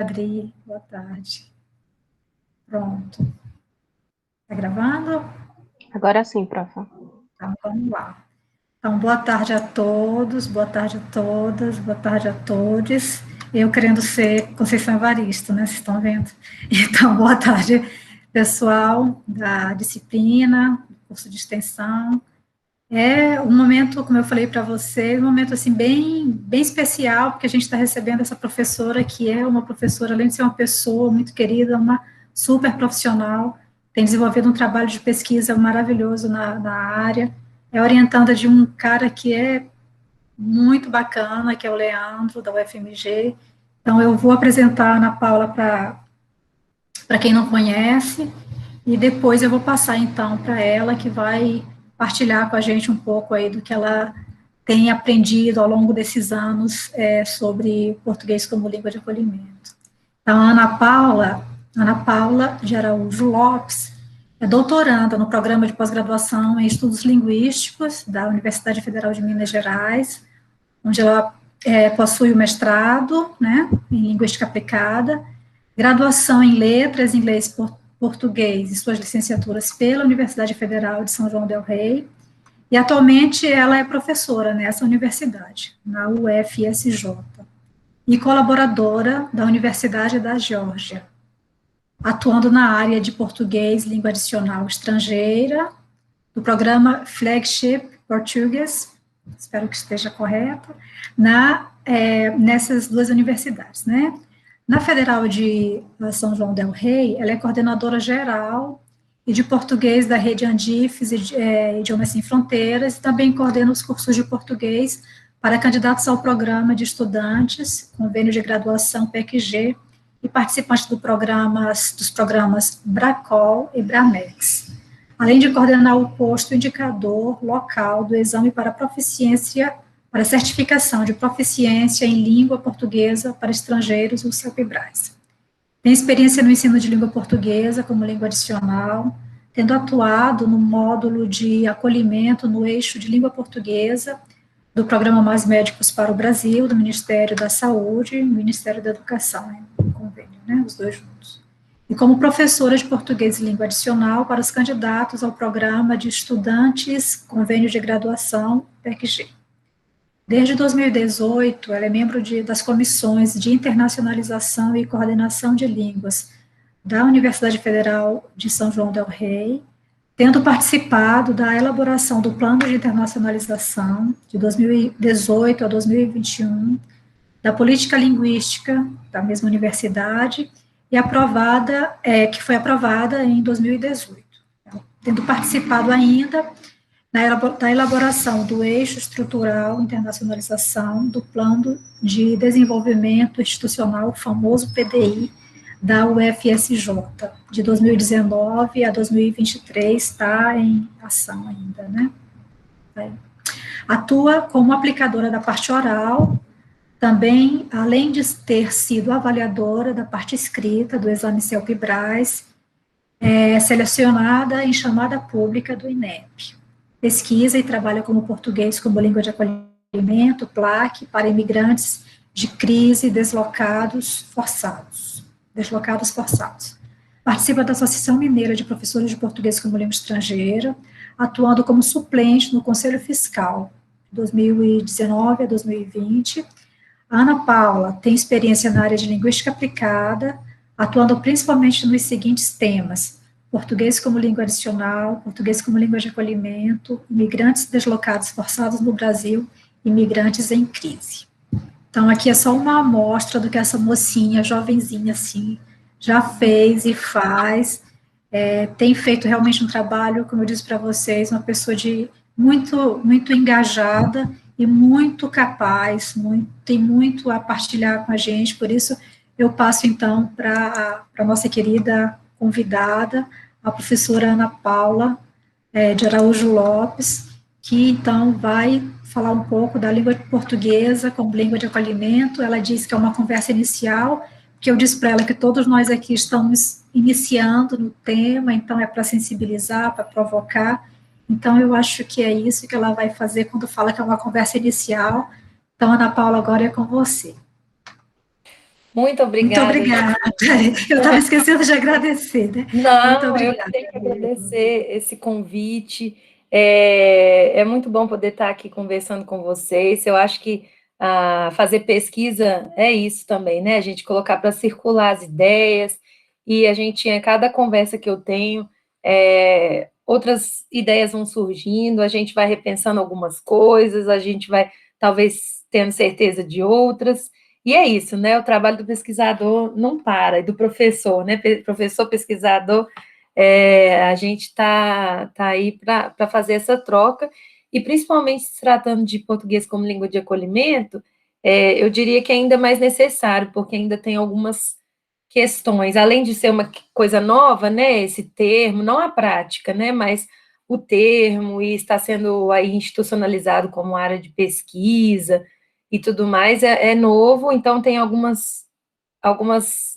Adri, boa tarde. Pronto. Está gravando? Agora sim, prof. Então, vamos lá. Então, boa tarde a todos, boa tarde a todas, boa tarde a todos. Eu querendo ser Conceição Evaristo, né? Vocês estão vendo? Então, boa tarde, pessoal da disciplina, curso de extensão. É um momento, como eu falei para vocês, um momento assim bem especial, porque a gente está recebendo essa professora que é uma professora, além de ser uma pessoa muito querida, uma super profissional, tem desenvolvido um trabalho de pesquisa maravilhoso na área, é orientanda de um cara que é muito bacana, que é o Leandro, da UFMG. Então, eu vou apresentar a Ana Paula para quem não conhece, e depois eu vou passar, então, para ela, que vai partilhar com a gente um pouco aí do que ela tem aprendido ao longo desses anos sobre português como língua de acolhimento. Então, a Ana Paula de Araújo Lopes, é doutoranda no programa de pós-graduação em estudos linguísticos da Universidade Federal de Minas Gerais, onde ela possui o mestrado, né, em linguística aplicada, graduação em letras, inglês, português e suas licenciaturas pela Universidade Federal de São João del Rei, e atualmente ela é professora nessa universidade, na UFSJ, e colaboradora da Universidade da Geórgia, atuando na área de português, língua adicional estrangeira, do programa Flagship Portuguese, espero que esteja correto, nessas duas universidades, né? Na Federal de São João del Rei, ela é coordenadora geral e de português da Rede Andifes, Idiomas Sem Fronteiras, e também coordena os cursos de português para candidatos ao programa de estudantes, convênio de graduação PEC-G, e participantes dos programas BRACOL e BRAMEX, além de coordenar o posto indicador local do exame para proficiência, para certificação de proficiência em língua portuguesa para estrangeiros, o CELPE-BRAS. Tem experiência no ensino de língua portuguesa como língua adicional, tendo atuado no módulo de acolhimento no eixo de língua portuguesa do Programa Mais Médicos para o Brasil, do Ministério da Saúde e do Ministério da Educação, em convênio, né, os dois juntos. E como professora de português e língua adicional para os candidatos ao programa de estudantes, convênio de graduação, PEC-G. Desde 2018, ela é membro das comissões de internacionalização e coordenação de línguas da Universidade Federal de São João del Rei, tendo participado da elaboração do Plano de Internacionalização de 2018 a 2021, da Política Linguística da mesma universidade, e que foi aprovada em 2018, tendo participado ainda da elaboração do Eixo Estrutural Internacionalização do Plano de Desenvolvimento Institucional, o famoso PDI, da UFSJ, de 2019 a 2023, está em ação ainda, né? Atua como aplicadora da parte oral, também, além de ter sido avaliadora da parte escrita do exame CELPE-BRAS, selecionada em chamada pública do INEP. Pesquisa e trabalha como português como língua de acolhimento, PLAC, para imigrantes de crise deslocados forçados. Participa da Associação Mineira de Professores de Português como Língua Estrangeira, atuando como suplente no Conselho Fiscal, de 2019 a 2020. A Ana Paula tem experiência na área de linguística aplicada, atuando principalmente nos seguintes temas: português como língua adicional, português como língua de acolhimento, imigrantes deslocados forçados no Brasil, imigrantes em crise. Então, aqui é só uma amostra do que essa mocinha, jovenzinha assim, já fez e faz, tem feito realmente um trabalho, como eu disse para vocês, uma pessoa muito engajada e muito capaz, tem muito a partilhar com a gente, por isso eu passo então para a nossa querida convidada, a professora Ana Paula de Araújo Lopes, que então vai falar um pouco da língua portuguesa como língua de acolhimento. Ela disse que é uma conversa inicial, que eu disse para ela que todos nós aqui estamos iniciando no tema, então é para sensibilizar, para provocar. Então eu acho que é isso que ela vai fazer quando fala que é uma conversa inicial. Então, Ana Paula, agora é com você. Muito Muito obrigada. obrigada. Eu estava esquecendo de agradecer, né? Muito Não, eu que obrigada. tenho que agradecer esse convite. É muito bom poder estar aqui conversando com vocês. Eu acho que fazer pesquisa é isso também, né? A gente colocar para circular as ideias e a gente, a cada conversa que eu tenho, outras ideias vão surgindo, a gente vai repensando algumas coisas, a gente vai talvez tendo certeza de outras. E é isso, né? O trabalho do pesquisador não para, e do professor, né? Professor pesquisador, a gente tá aí para fazer essa troca, e principalmente se tratando de português como língua de acolhimento, eu diria que é ainda mais necessário, porque ainda tem algumas questões, além de ser uma coisa nova, né? Esse termo, não a prática, né? Mas o termo, e está sendo aí institucionalizado como área de pesquisa e tudo mais, é novo, então tem algumas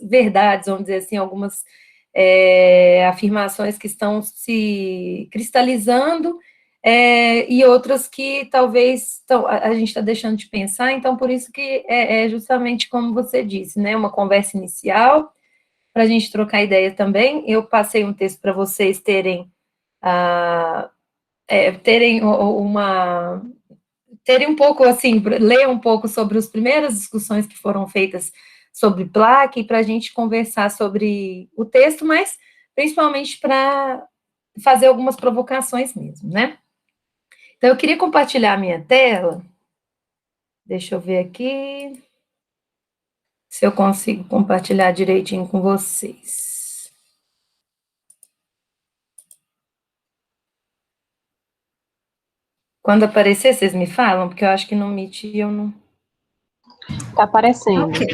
verdades, vamos dizer assim, algumas afirmações que estão se cristalizando, e outras que talvez a gente está deixando de pensar, então por isso que é justamente como você disse, né, uma conversa inicial, para a gente trocar ideia também. Eu passei um texto para vocês ah, terem um pouco, assim, ler um pouco sobre as primeiras discussões que foram feitas sobre placa, e para a gente conversar sobre o texto, mas principalmente para fazer algumas provocações mesmo, né? Então, eu queria compartilhar a minha tela. Deixa eu ver aqui se eu consigo compartilhar direitinho com vocês. Quando aparecer, vocês me falam, porque eu acho que no Meet eu não... Tá aparecendo. Ok.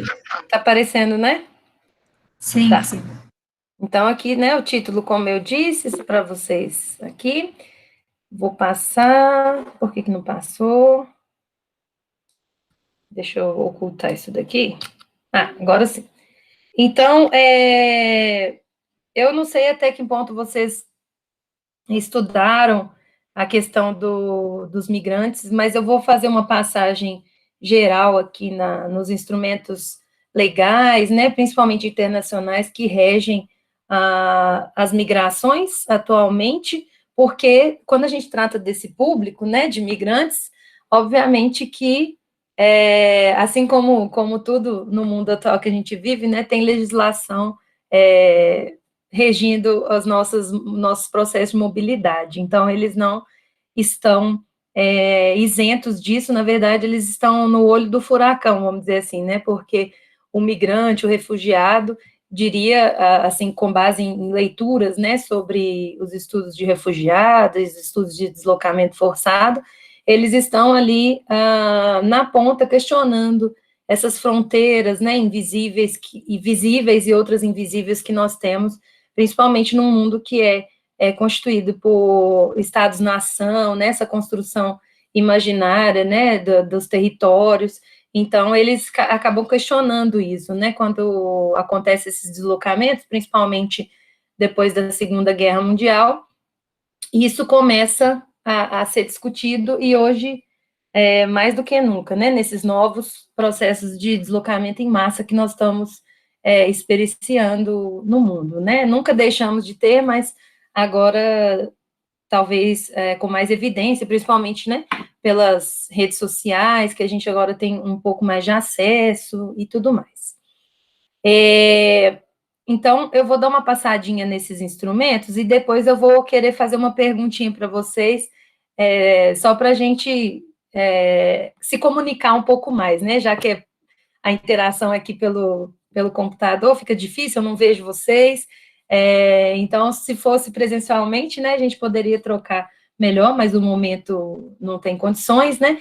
Tá aparecendo, né? Sim, Tá. sim. Então, aqui, né, o título, como eu disse para vocês aqui. Vou passar. Por que não passou? Deixa eu ocultar isso daqui. Agora sim. Então, eu não sei até que ponto vocês estudaram a questão dos migrantes, mas eu vou fazer uma passagem geral aqui nos instrumentos legais, né, principalmente internacionais, que regem as migrações atualmente, porque quando a gente trata desse público, né, de migrantes, obviamente que, assim como tudo no mundo atual que a gente vive, né, tem legislação regindo os nossos processos de mobilidade. Então, eles não estão isentos disso, na verdade, eles estão no olho do furacão, vamos dizer assim, né? Porque o migrante, o refugiado, diria, assim, com base em leituras, né, sobre os estudos de refugiados, estudos de deslocamento forçado, eles estão ali na ponta questionando essas fronteiras, né, invisíveis e visíveis e outras invisíveis que nós temos, principalmente num mundo que é constituído por estados-nação, né, essa construção imaginária, né, dos territórios. Então, eles acabam questionando isso, né, quando acontece esses deslocamentos, principalmente depois da Segunda Guerra Mundial, e isso começa a ser discutido, e hoje, mais do que nunca, né, nesses novos processos de deslocamento em massa que nós estamos experienciando no mundo, né, nunca deixamos de ter, mas agora, talvez, com mais evidência, principalmente, né, pelas redes sociais, que a gente agora tem um pouco mais de acesso e tudo mais. Então, eu vou dar uma passadinha nesses instrumentos e depois eu vou querer fazer uma perguntinha para vocês, só para a gente se comunicar um pouco mais, né? Já que a interação aqui pelo computador fica difícil, eu não vejo vocês. Então, se fosse presencialmente, né, a gente poderia trocar melhor, mas no momento não tem condições, né?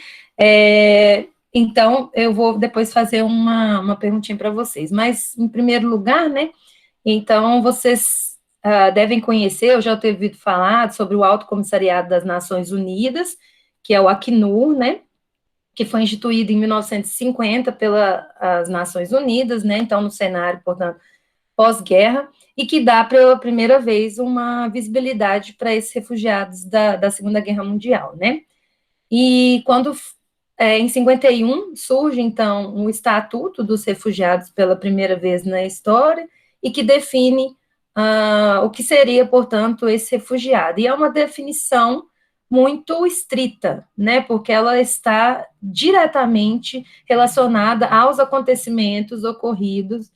Então, eu vou depois fazer uma perguntinha para vocês. Mas, em primeiro lugar, né, então, vocês devem conhecer, eu já tenho ouvido falar sobre o Alto Comissariado das Nações Unidas, que é o Acnur, né, que foi instituído em 1950 pelas Nações Unidas, né, então no cenário, portanto, pós-guerra, e que dá pela primeira vez uma visibilidade para esses refugiados da Segunda Guerra Mundial, né. E quando em 51, surge, então, um Estatuto dos Refugiados pela primeira vez na história, e que define o que seria, portanto, esse refugiado. E é uma definição muito estrita, né, porque ela está diretamente relacionada aos acontecimentos ocorridos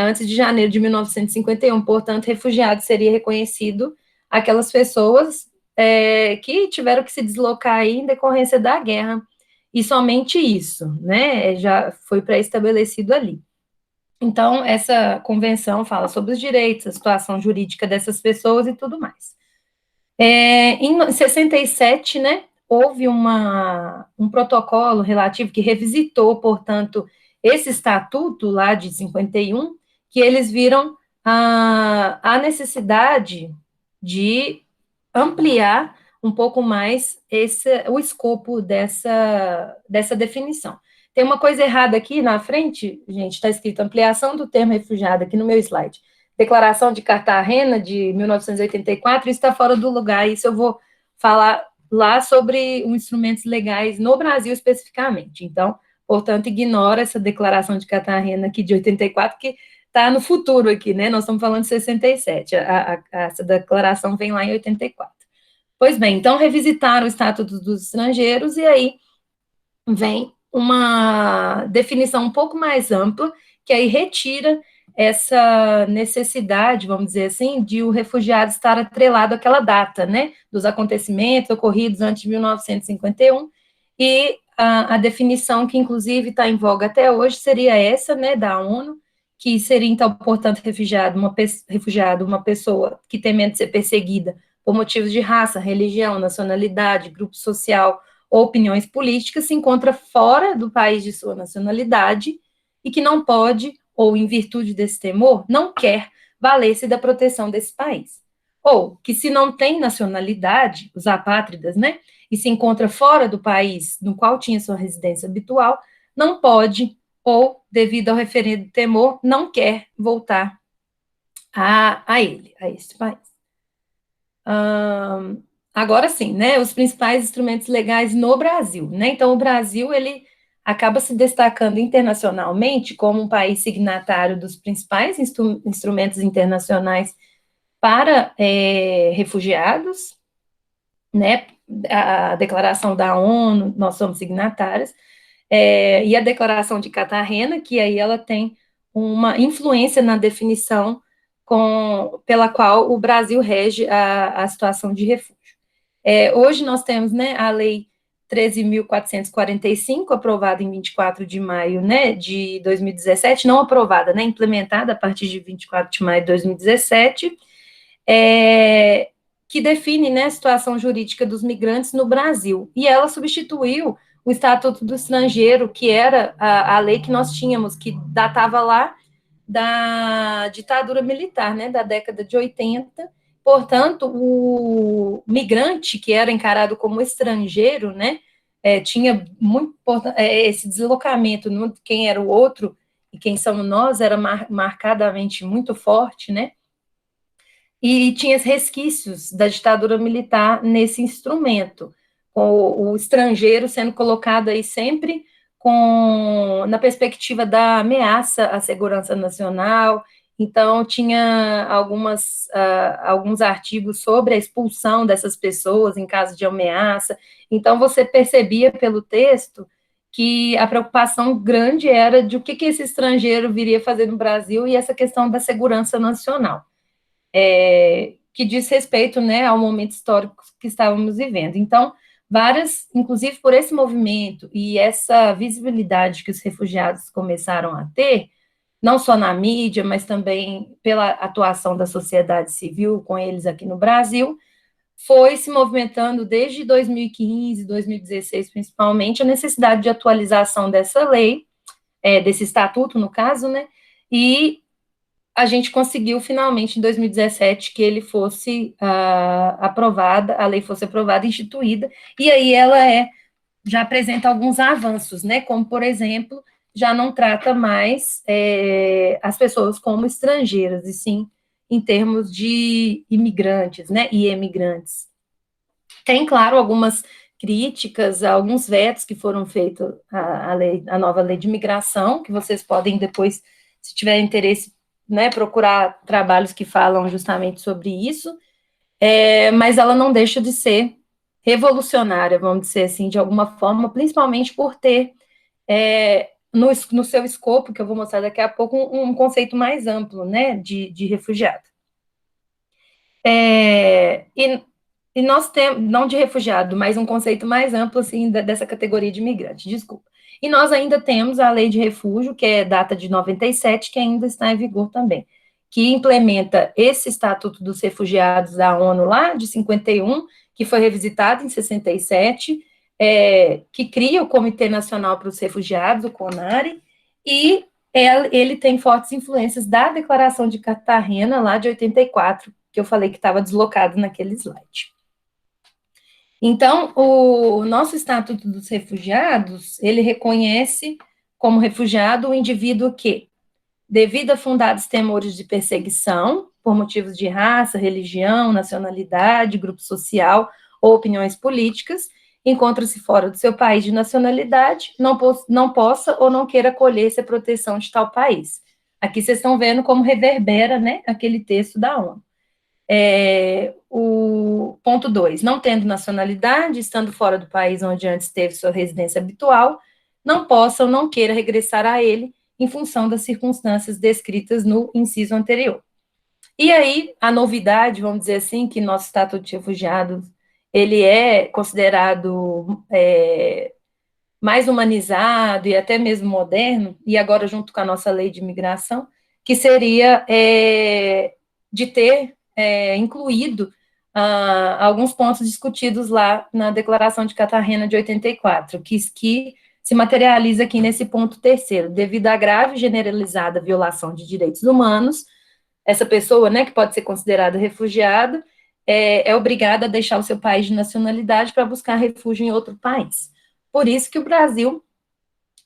antes de janeiro de 1951. Portanto, refugiado seria reconhecido aquelas pessoas que tiveram que se deslocar aí em decorrência da guerra, e somente isso, né, já foi pré-estabelecido ali. Então, essa convenção fala sobre os direitos, a situação jurídica dessas pessoas e tudo mais. Em 67, né, houve um protocolo relativo que revisitou, portanto, esse estatuto lá de 51, que eles viram a necessidade de ampliar um pouco mais o escopo dessa definição. Tem uma coisa errada aqui na frente, gente, está escrito ampliação do termo refugiado aqui no meu slide. Declaração de Cartagena de 1984, isso está fora do lugar, isso eu vou falar lá sobre os instrumentos legais no Brasil especificamente. Então, portanto, ignora essa declaração de Cartagena aqui de 84, que está no futuro aqui, né? Nós estamos falando de 67, essa declaração vem lá em 84. Pois bem, então revisitaram o Estatuto dos Estrangeiros, e aí vem uma definição um pouco mais ampla, que aí retira essa necessidade, vamos dizer assim, de o refugiado estar atrelado àquela data, né, dos acontecimentos ocorridos antes de 1951, e a definição que, inclusive, está em voga até hoje seria essa, né, da ONU, que seria, então, portanto, refugiado, uma pessoa que tem medo de ser perseguida por motivos de raça, religião, nacionalidade, grupo social ou opiniões políticas, se encontra fora do país de sua nacionalidade e que não pode, ou em virtude desse temor, não quer valer-se da proteção desse país. Ou que, se não tem nacionalidade, os apátridas, né, e se encontra fora do país no qual tinha sua residência habitual, não pode, ou, devido ao referido temor, não quer voltar a esse país. Agora sim, né, os principais instrumentos legais no Brasil, né, então o Brasil, ele acaba se destacando internacionalmente como um país signatário dos principais instrumentos internacionais para refugiados, né, a Declaração da ONU, nós somos signatários, e a Declaração de Cartagena, que aí ela tem uma influência na definição pela qual o Brasil rege a situação de refúgio. Hoje nós temos, né, a Lei 13.445, aprovada em 24 de maio, né, de 2017, não aprovada, né, implementada a partir de 24 de maio de 2017, que define, né, a situação jurídica dos migrantes no Brasil, e ela substituiu o Estatuto do Estrangeiro, que era a lei que nós tínhamos, que datava lá da ditadura militar, né, da década de 80, portanto, o migrante, que era encarado como estrangeiro, né, tinha muito esse deslocamento, quem era o outro e quem somos nós, era marcadamente muito forte, né, e tinha resquícios da ditadura militar nesse instrumento, com o estrangeiro sendo colocado aí sempre na perspectiva da ameaça à segurança nacional. Então, tinha alguns artigos sobre a expulsão dessas pessoas em caso de ameaça. Então, você percebia pelo texto que a preocupação grande era de o que esse estrangeiro viria fazer no Brasil e essa questão da segurança nacional, que diz respeito, né, ao momento histórico que estávamos vivendo. Então, inclusive por esse movimento e essa visibilidade que os refugiados começaram a ter, não só na mídia, mas também pela atuação da sociedade civil com eles aqui no Brasil, foi se movimentando desde 2015, 2016, principalmente, a necessidade de atualização dessa lei, desse estatuto, no caso, né, e a gente conseguiu, finalmente, em 2017, que ele fosse aprovada, a lei fosse aprovada, instituída, e aí ela já apresenta alguns avanços, né, como, por exemplo, já não trata mais as pessoas como estrangeiras, e sim em termos de imigrantes, né, e emigrantes. Tem, claro, algumas críticas a alguns vetos que foram feitos à nova lei de imigração, que vocês podem depois, se tiverem interesse, né, procurar trabalhos que falam justamente sobre isso, mas ela não deixa de ser revolucionária, vamos dizer assim, de alguma forma, principalmente por ter no seu escopo, que eu vou mostrar daqui a pouco, um conceito mais amplo, né, de refugiado. E nós temos, não de refugiado, mas um conceito mais amplo, assim, dessa categoria de imigrante, desculpa. E nós ainda temos a Lei de Refúgio, que é data de 97, que ainda está em vigor também, que implementa esse Estatuto dos Refugiados da ONU lá, de 51, que foi revisitado em 67, que cria o Comitê Nacional para os Refugiados, o CONARE, e ele tem fortes influências da Declaração de Cartagena, lá de 84, que eu falei que estava deslocado naquele slide. Então, o nosso Estatuto dos Refugiados, ele reconhece como refugiado o indivíduo que, devido a fundados temores de perseguição, por motivos de raça, religião, nacionalidade, grupo social ou opiniões políticas, encontra-se fora do seu país de nacionalidade, não possa ou não queira acolher-se a proteção de tal país. Aqui vocês estão vendo como reverbera, né, aquele texto da ONU. O ponto 2, não tendo nacionalidade, estando fora do país onde antes teve sua residência habitual, não possa ou não queira regressar a ele em função das circunstâncias descritas no inciso anterior. E aí, a novidade, vamos dizer assim, que nosso Estatuto de Refugiados, ele é considerado mais humanizado e até mesmo moderno, e agora junto com a nossa lei de imigração, que seria de ter incluído alguns pontos discutidos lá na Declaração de Cartagena de 84, que se materializa aqui nesse ponto terceiro, devido à grave e generalizada violação de direitos humanos, essa pessoa, né, que pode ser considerada refugiada, é obrigada a deixar o seu país de nacionalidade para buscar refúgio em outro país. Por isso que o Brasil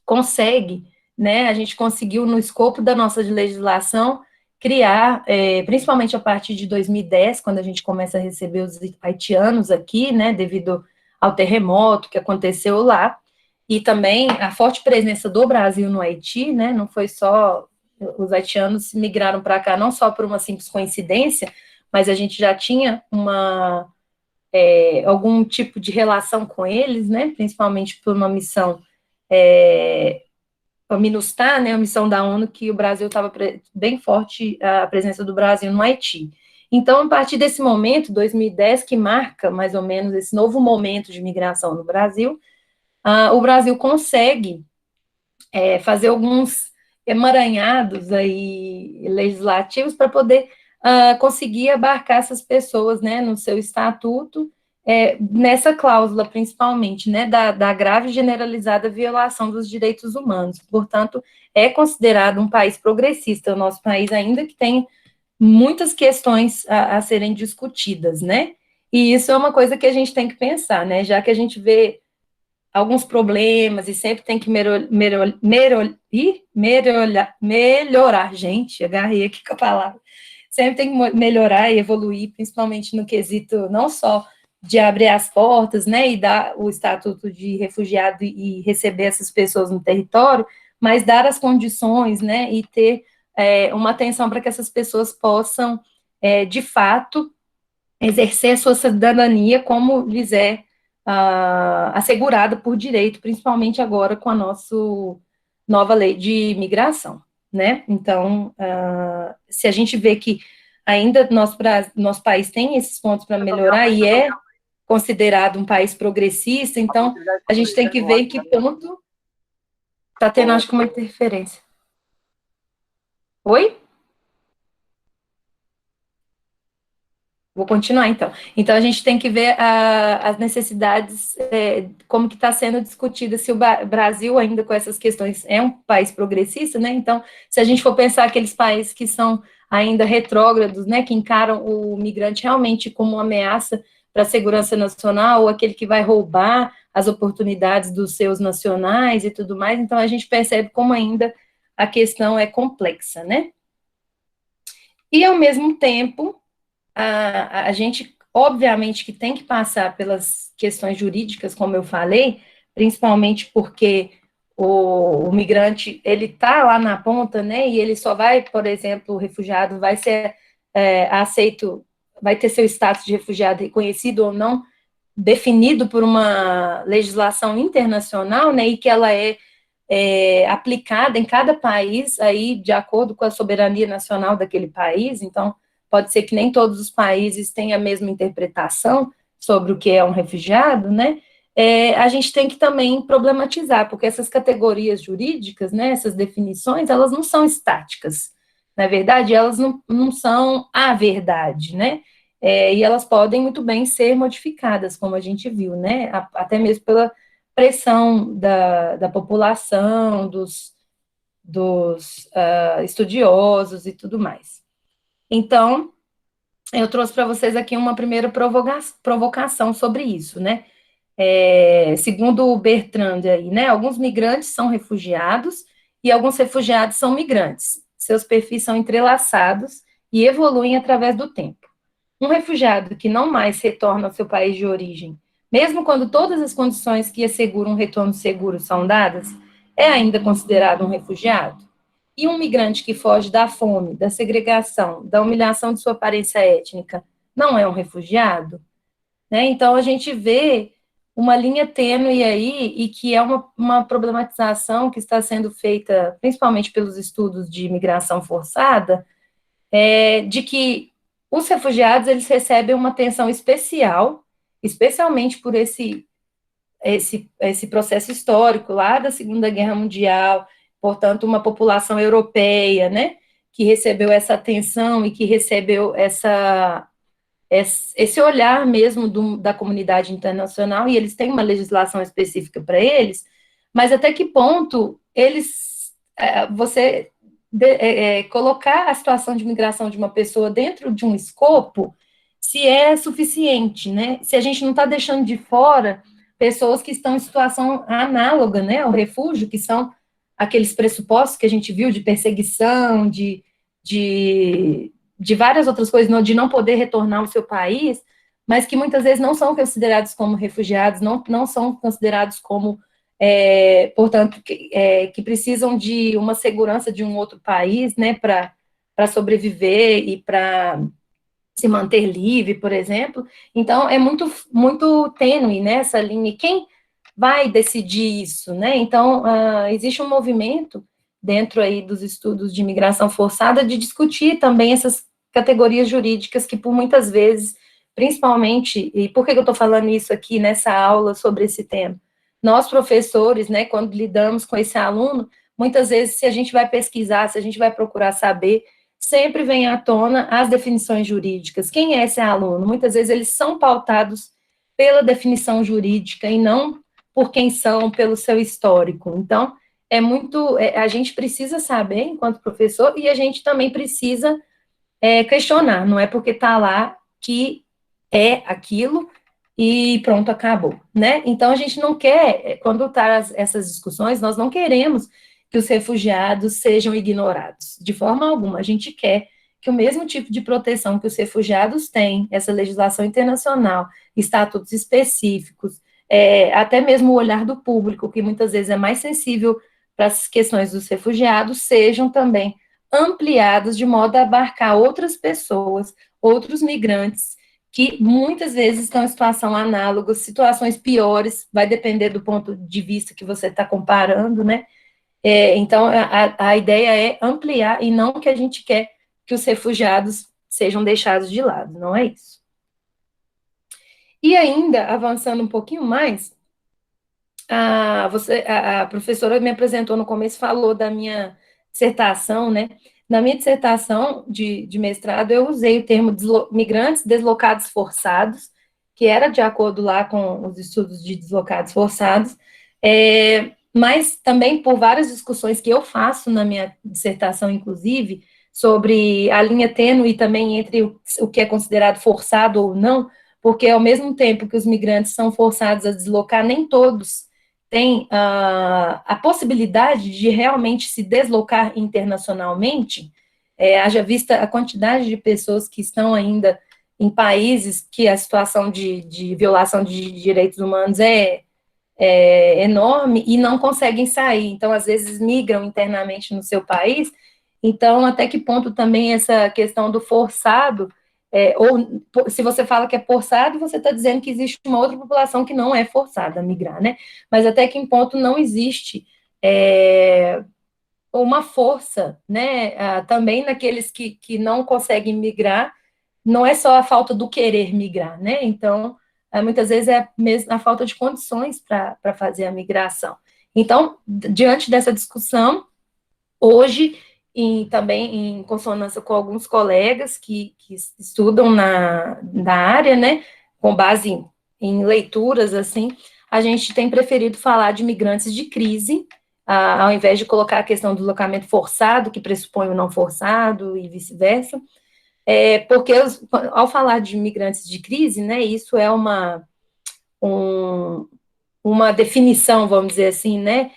consegue, né, a gente conseguiu, no escopo da nossa legislação, criar, principalmente a partir de 2010, quando a gente começa a receber os haitianos aqui, né, devido ao terremoto que aconteceu lá, e também a forte presença do Brasil no Haiti, né, não foi só, os haitianos migraram para cá não só por uma simples coincidência, mas a gente já tinha algum tipo de relação com eles, né, principalmente por uma missão, a MINUSTAH, né, a missão da ONU, que o Brasil estava bem forte, a presença do Brasil no Haiti. Então, a partir desse momento, 2010, que marca mais ou menos esse novo momento de migração no Brasil, o Brasil consegue fazer alguns emaranhados aí legislativos para poder conseguir abarcar essas pessoas, né, no seu estatuto, nessa cláusula, principalmente, né, da grave e generalizada violação dos direitos humanos. Portanto, é considerado um país progressista, o nosso país, ainda que tem muitas questões a serem discutidas, né, e isso é uma coisa que a gente tem que pensar, né, já que a gente vê alguns problemas e sempre tem que melhorar, gente, agarrei aqui com a palavra, sempre tem que melhorar e evoluir, principalmente no quesito não só de abrir as portas, né, e dar o estatuto de refugiado e receber essas pessoas no território, mas dar as condições, né, e ter uma atenção para que essas pessoas possam, de fato, exercer a sua cidadania como lhes é assegurada por direito, principalmente agora com a nossa nova lei de imigração, né? Então, se a gente vê que ainda nosso país tem esses pontos para melhorar e é considerado um país progressista, então a gente tem que ver em que ponto está tendo, acho que, uma interferência. Oi? Vou continuar, então. Então, a gente tem que ver as necessidades, como que está sendo discutida, se o Brasil, ainda com essas questões, é um país progressista, né? Então, se a gente for pensar aqueles países que são ainda retrógrados, né, que encaram o migrante realmente como uma ameaça para a segurança nacional, ou aquele que vai roubar as oportunidades dos seus nacionais e tudo mais, então a gente percebe como ainda a questão é complexa, né? E, ao mesmo tempo, a gente obviamente que tem que passar pelas questões jurídicas, como eu falei, principalmente porque o migrante, ele está lá na ponta, né, e ele só vai, por exemplo, o refugiado vai ser aceito, vai ter seu status de refugiado reconhecido ou não, definido por uma legislação internacional, né, e que ela é aplicada em cada país, aí, de acordo com a soberania nacional daquele país. Então, pode ser que nem todos os países tenham a mesma interpretação sobre o que é um refugiado, né, a gente tem que também problematizar, porque essas categorias jurídicas, né, essas definições, elas não são estáticas. Na verdade, elas não são a verdade, né, e elas podem muito bem ser modificadas, como a gente viu, né, até mesmo pela pressão da população, dos estudiosos e tudo mais. Então, eu trouxe para vocês aqui uma primeira provocação sobre isso, né? Segundo o Bertrand aí, né? Alguns migrantes são refugiados e alguns refugiados são migrantes. Seus perfis são entrelaçados e evoluem através do tempo. Um refugiado que não mais retorna ao seu país de origem, mesmo quando todas as condições que asseguram um retorno seguro são dadas, é ainda considerado um refugiado? E um migrante que foge da fome, da segregação, da humilhação de sua aparência étnica, não é um refugiado? Né? Então, a gente vê uma linha tênue aí, e que é uma problematização que está sendo feita, principalmente pelos estudos de imigração forçada, de que os refugiados, eles recebem uma atenção especial, especialmente por esse processo histórico lá da Segunda Guerra Mundial, portanto, uma população europeia, né, que recebeu essa atenção e que recebeu esse olhar mesmo da comunidade internacional, e eles têm uma legislação específica para eles, mas até que ponto você colocar a situação de migração de uma pessoa dentro de um escopo, se é suficiente, né? Se a gente não está deixando de fora pessoas que estão em situação análoga, né, ao refúgio, que são aqueles pressupostos que a gente viu de perseguição, de várias outras coisas, de não poder retornar ao seu país, mas que muitas vezes não são considerados como refugiados, não são considerados como, portanto, que precisam de uma segurança de um outro país, né, para sobreviver e para se manter livre, por exemplo. Então, é muito, muito tênue, né, essa linha. E quem vai decidir isso, né? Então, existe um movimento dentro aí dos estudos de imigração forçada de discutir também essas categorias jurídicas que, por muitas vezes, principalmente, e por que eu estou falando isso aqui nessa aula sobre esse tema? Nós, professores, né, quando lidamos com esse aluno, muitas vezes, se a gente vai pesquisar, se a gente vai procurar saber, sempre vem à tona as definições jurídicas. Quem é esse aluno? Muitas vezes eles são pautados pela definição jurídica e não por quem são, pelo seu histórico. Então, a gente precisa saber, enquanto professor, e a gente também precisa questionar, não é porque está lá que é aquilo e pronto, acabou, né? Então, a gente não quer, quando está essas discussões, nós não queremos que os refugiados sejam ignorados, de forma alguma. A gente quer que o mesmo tipo de proteção que os refugiados têm, essa legislação internacional, estatutos específicos, até mesmo o olhar do público, que muitas vezes é mais sensível para as questões dos refugiados, sejam também ampliados de modo a abarcar outras pessoas, outros migrantes, que muitas vezes estão em situação análoga, situações piores, vai depender do ponto de vista que você está comparando, né? Então, a ideia é ampliar, e não que a gente quer que os refugiados sejam deixados de lado, não é isso. E ainda, avançando um pouquinho mais, a professora me apresentou no começo, falou da minha dissertação, né? Na minha dissertação de mestrado, eu usei o termo migrantes deslocados forçados, que era de acordo lá com os estudos de deslocados forçados, mas também por várias discussões que eu faço na minha dissertação, inclusive, sobre a linha tênue também entre o que é considerado forçado ou não, porque ao mesmo tempo que os migrantes são forçados a deslocar, nem todos têm a possibilidade de realmente se deslocar internacionalmente, haja vista a quantidade de pessoas que estão ainda em países que a situação de violação de direitos humanos é enorme e não conseguem sair. Então, às vezes, migram internamente no seu país. Então, até que ponto também essa questão do forçado, ou se você fala que é forçado, você está dizendo que existe uma outra população que não é forçada a migrar, né? Mas até que ponto não existe uma força, né? Também naqueles que não conseguem migrar, não é só a falta do querer migrar, né? Então, muitas vezes é mesmo a falta de condições para fazer a migração. Então, diante dessa discussão, hoje, também em consonância com alguns colegas que estudam na área, né, com base em leituras, assim, a gente tem preferido falar de migrantes de crise, ao invés de colocar a questão do deslocamento forçado, que pressupõe o não forçado, e vice-versa, porque ao falar de migrantes de crise, né, isso é uma definição, vamos dizer assim, né,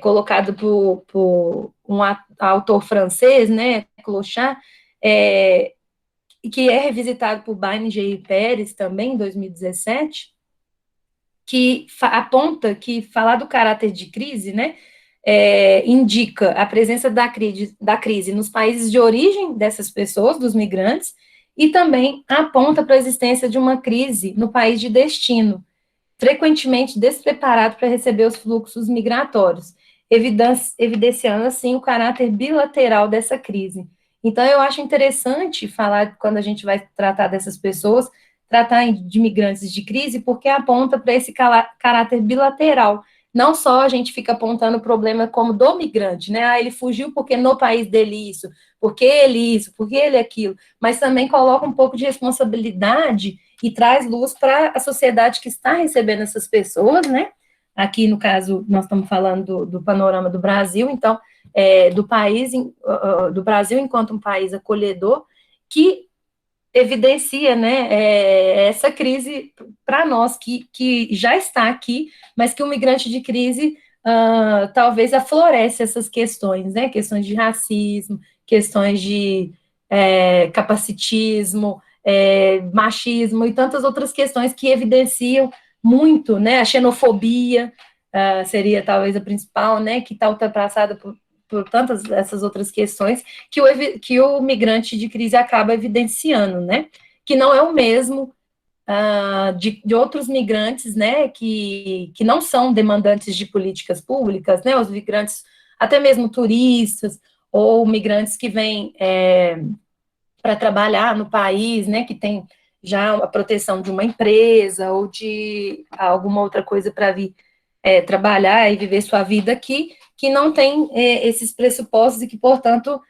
colocado por um autor francês, né, Clochard, que é revisitado por Baininger e Pérez também, em 2017, que aponta que falar do caráter de crise, né, indica a presença da crise nos países de origem dessas pessoas, dos migrantes, e também aponta para a existência de uma crise no país de destino, frequentemente despreparado para receber os fluxos migratórios, evidenciando, assim, o caráter bilateral dessa crise. Então, eu acho interessante falar, quando a gente vai tratar dessas pessoas, tratar de migrantes de crise, porque aponta para esse caráter bilateral. Não só a gente fica apontando o problema como do migrante, né? Ele fugiu porque no país dele isso, porque ele aquilo, mas também coloca um pouco de responsabilidade e traz luz para a sociedade que está recebendo essas pessoas, né? Aqui, no caso, nós estamos falando do panorama do Brasil, então, do Brasil enquanto um país acolhedor, que evidencia, né, essa crise para nós, que já está aqui, mas que o migrante de crise talvez aflorece essas questões, né, questões de racismo, questões de capacitismo, machismo e tantas outras questões que evidenciam muito, né, a xenofobia seria talvez a principal, né, que está ultrapassada por tantas essas outras questões que o migrante de crise acaba evidenciando, né, que não é o mesmo de outros migrantes, né, que não são demandantes de políticas públicas, né, os migrantes, até mesmo turistas, ou migrantes que vêm para trabalhar no país, né, que tem já a proteção de uma empresa, ou de alguma outra coisa para vir trabalhar e viver sua vida aqui, que não tem esses pressupostos e que, portanto,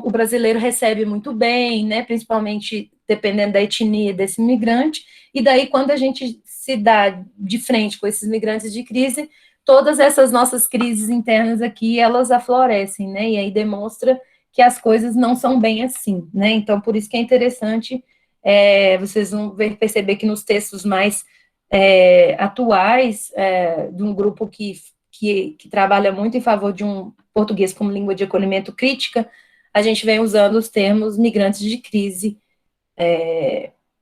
o brasileiro recebe muito bem, né, principalmente dependendo da etnia desse migrante, e daí quando a gente se dá de frente com esses migrantes de crise, todas essas nossas crises internas aqui, elas aflorescem, né, e aí demonstra que as coisas não são bem assim, né, então por isso que é interessante, vocês vão perceber que nos textos mais atuais, de um grupo que trabalha muito em favor de um português como língua de acolhimento crítica, a gente vem usando os termos migrantes de crise,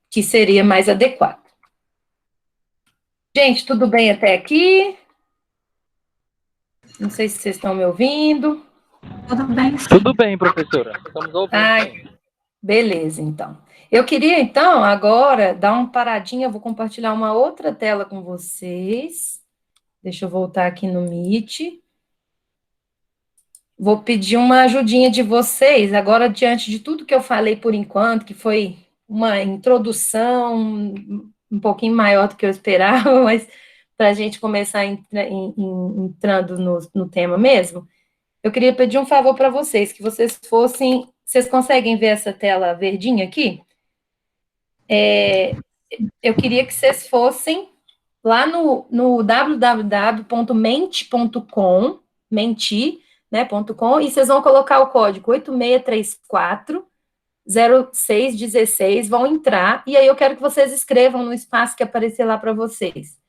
que seria mais adequado. Gente, tudo bem até aqui? Não sei se vocês estão me ouvindo. Tudo bem? Tudo bem, professora. Estamos ouvindo. Beleza, então. Eu queria, então, agora, dar uma paradinha, vou compartilhar uma outra tela com vocês. Deixa eu voltar aqui no Meet. Vou pedir uma ajudinha de vocês, agora, diante de tudo que eu falei por enquanto, que foi uma introdução um pouquinho maior do que eu esperava, mas para a gente começar entrando no tema mesmo, eu queria pedir um favor para vocês, que vocês fossem... Vocês conseguem ver essa tela verdinha aqui? Eu queria que vocês fossem lá no www.mente.com, né, e vocês vão colocar o código 8634-0616, vão entrar, e aí eu quero que vocês escrevam no espaço que aparecer lá para vocês.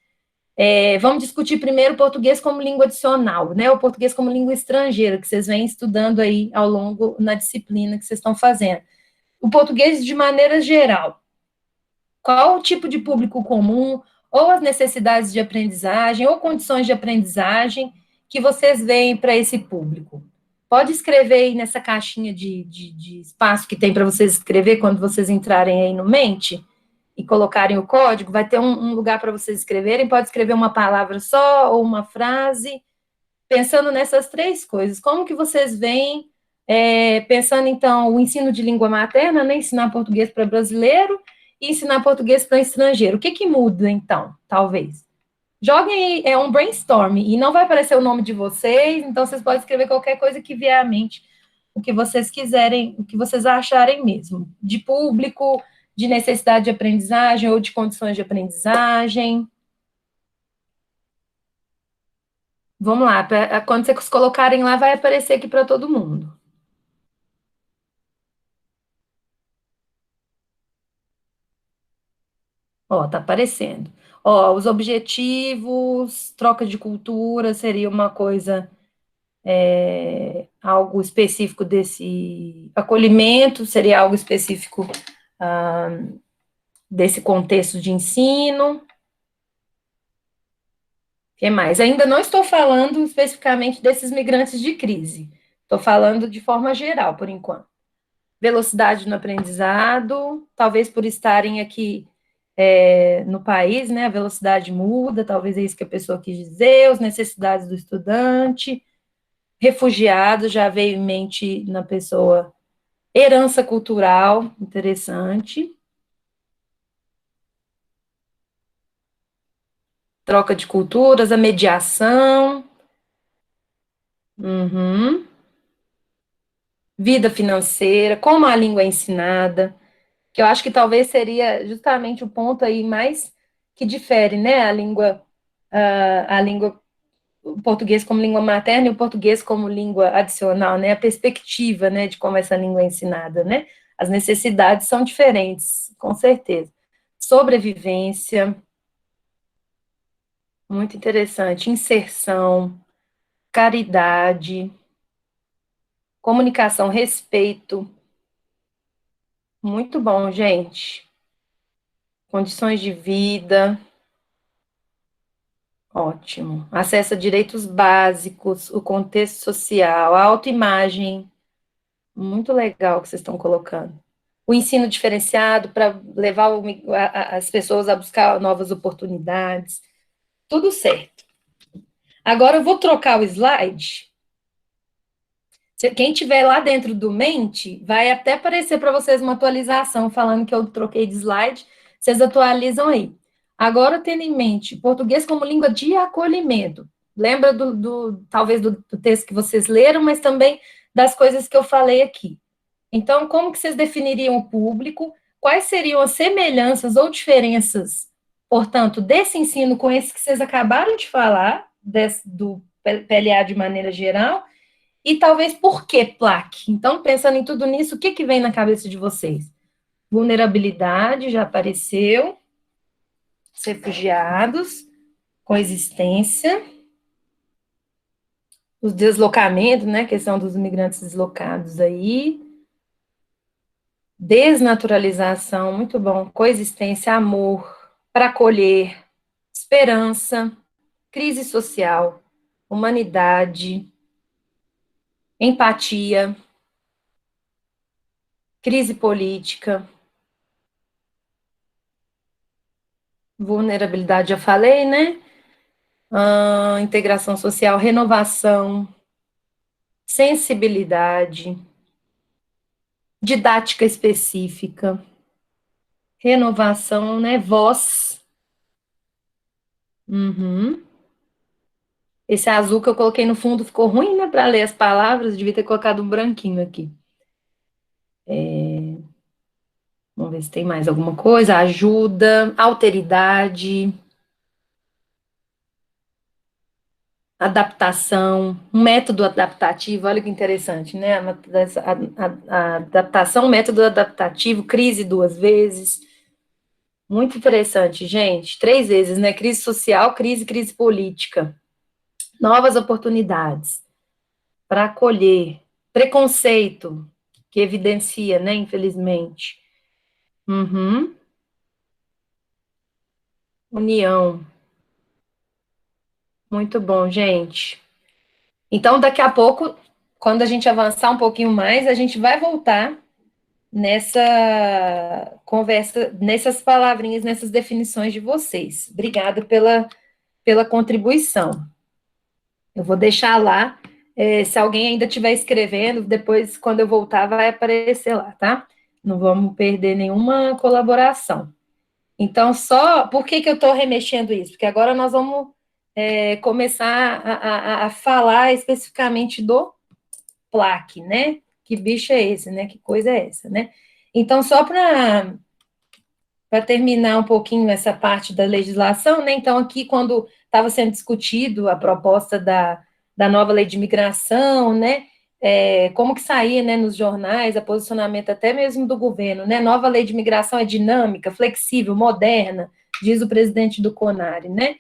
Vamos discutir primeiro o português como língua adicional, né, o português como língua estrangeira, que vocês vêm estudando aí ao longo na disciplina que vocês estão fazendo. o português de maneira geral. Qual o tipo de público comum, ou as necessidades de aprendizagem, ou condições de aprendizagem que vocês veem para esse público? Pode escrever aí nessa caixinha de espaço que tem para vocês escrever quando vocês entrarem aí no Mente e colocarem o código, vai ter um lugar para vocês escreverem, pode escrever uma palavra só ou uma frase, pensando nessas três coisas. Como que vocês veem, pensando, então, o ensino de língua materna, né, ensinar português para brasileiro e ensinar português para estrangeiro. O que que muda, então, talvez? Joguem aí, um brainstorm, e não vai aparecer o nome de vocês, então vocês podem escrever qualquer coisa que vier à mente, o que vocês quiserem, o que vocês acharem mesmo, de público, de necessidade de aprendizagem ou de condições de aprendizagem. Vamos lá, quando vocês colocarem lá, vai aparecer aqui para todo mundo. Ó, tá aparecendo. Ó, os objetivos, troca de cultura, seria uma coisa, algo específico desse acolhimento, seria algo específico desse contexto de ensino. O que mais? Ainda não estou falando especificamente desses migrantes de crise. Estou falando de forma geral, por enquanto. Velocidade no aprendizado, talvez por estarem aqui no país, né, a velocidade muda, talvez é isso que a pessoa quis dizer, as necessidades do estudante, refugiado, já veio em mente na pessoa, herança cultural, interessante, troca de culturas, a mediação, vida financeira, como a língua é ensinada, que eu acho que talvez seria justamente o ponto aí mais que difere, né, a língua, o português como língua materna e o português como língua adicional, né, a perspectiva, né, de como essa língua é ensinada, né, as necessidades são diferentes, com certeza. Sobrevivência, muito interessante, inserção, caridade, comunicação, respeito, muito bom, gente. Condições de vida, ótimo. Acesso a direitos básicos, o contexto social, a autoimagem, muito legal que vocês estão colocando. O ensino diferenciado para levar as pessoas a buscar novas oportunidades, tudo certo. Agora eu vou trocar o slide. Quem tiver lá dentro do Mente, vai até aparecer para vocês uma atualização falando que eu troquei de slide, vocês atualizam aí. Agora, tendo em mente, português como língua de acolhimento. Lembra talvez do texto que vocês leram, mas também das coisas que eu falei aqui. Então, como que vocês definiriam o público? Quais seriam as semelhanças ou diferenças, portanto, desse ensino com esse que vocês acabaram de falar, do PLA de maneira geral, e talvez por que plaque? Então, pensando em tudo nisso, o que que vem na cabeça de vocês? Vulnerabilidade, já apareceu. Os refugiados, coexistência. Os deslocamentos, né? Questão dos imigrantes deslocados aí. Desnaturalização, muito bom. Coexistência, amor, para acolher, esperança, crise social, humanidade, empatia, crise política, vulnerabilidade, já falei, né? Integração social, renovação, sensibilidade, didática específica, renovação, né? Voz. Esse azul que eu coloquei no fundo ficou ruim, né? Para ler as palavras, devia ter colocado um branquinho aqui. Vamos ver se tem mais alguma coisa. Ajuda, alteridade, adaptação, um método adaptativo, olha que interessante, né? A adaptação, método adaptativo, crise 2 vezes. Muito interessante, gente. 3 vezes, né? Crise social, crise política. Novas oportunidades para acolher. Preconceito. que evidencia, né, infelizmente. União. Muito bom, gente. Então, daqui a pouco, quando a gente avançar um pouquinho mais, a gente vai voltar nessa conversa, nessas palavrinhas, nessas definições de vocês. Obrigada pela contribuição. Eu vou deixar lá, se alguém ainda estiver escrevendo, depois, quando eu voltar, vai aparecer lá, tá? Não vamos perder nenhuma colaboração. Então, por que eu estou remexendo isso? Porque agora nós vamos começar a falar especificamente do plaque, né? Que bicho é esse, né? Que coisa é essa, né? Então, só para terminar um pouquinho essa parte da legislação, né? Então, aqui, quando estava sendo discutido a proposta da nova lei de imigração, né? Como que saía, né, nos jornais, a posicionamento até mesmo do governo, né? Nova lei de imigração é dinâmica, flexível, moderna, diz o presidente do CONARE, né?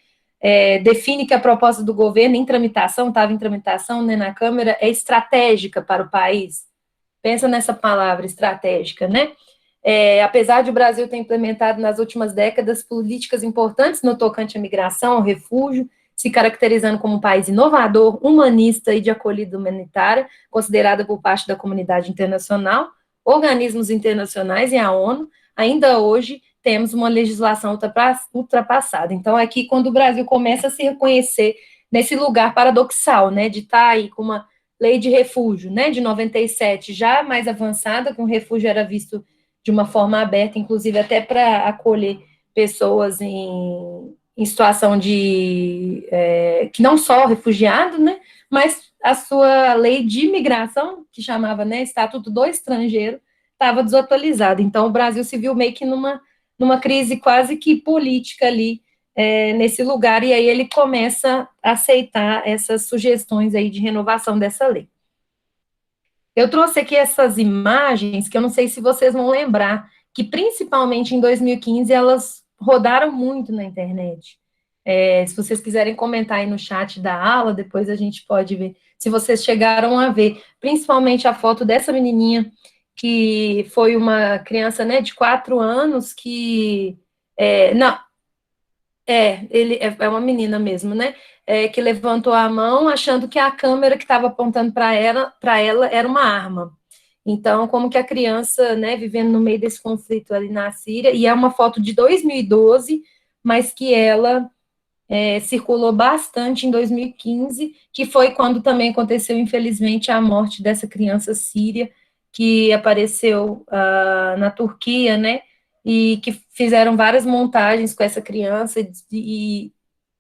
Define que a proposta do governo estava em tramitação, né, na Câmara, é estratégica para o país. Pensa nessa palavra, estratégica, né? Apesar de o Brasil ter implementado nas últimas décadas políticas importantes no tocante à migração, ao refúgio, se caracterizando como um país inovador, humanista e de acolhida humanitária, considerada por parte da comunidade internacional, organismos internacionais e a ONU, ainda hoje temos uma legislação ultrapassada. Então, é aqui quando o Brasil começa a se reconhecer nesse lugar paradoxal, né, de estar aí com uma lei de refúgio, né, de 97, já mais avançada, que o refúgio era visto de uma forma aberta, inclusive até para acolher pessoas em situação de, que não só refugiado, né, mas a sua lei de imigração, que chamava, né, Estatuto do Estrangeiro, estava desatualizada. Então, o Brasil se viu meio que numa crise quase que política ali, nesse lugar, e aí ele começa a aceitar essas sugestões aí de renovação dessa lei. Eu trouxe aqui essas imagens, que eu não sei se vocês vão lembrar, que principalmente em 2015 elas rodaram muito na internet. Se vocês quiserem comentar aí no chat da aula, depois a gente pode ver, se vocês chegaram a ver, principalmente a foto dessa menininha, que foi uma criança, né, de 4 anos, que... ele é uma menina mesmo, né? Que levantou a mão achando que a câmera que estava apontando para ela era uma arma. Então, como que a criança, né, vivendo no meio desse conflito ali na Síria, e é uma foto de 2012, mas que ela circulou bastante em 2015, que foi quando também aconteceu, infelizmente, a morte dessa criança síria, que apareceu na Turquia, né, e que fizeram várias montagens com essa criança e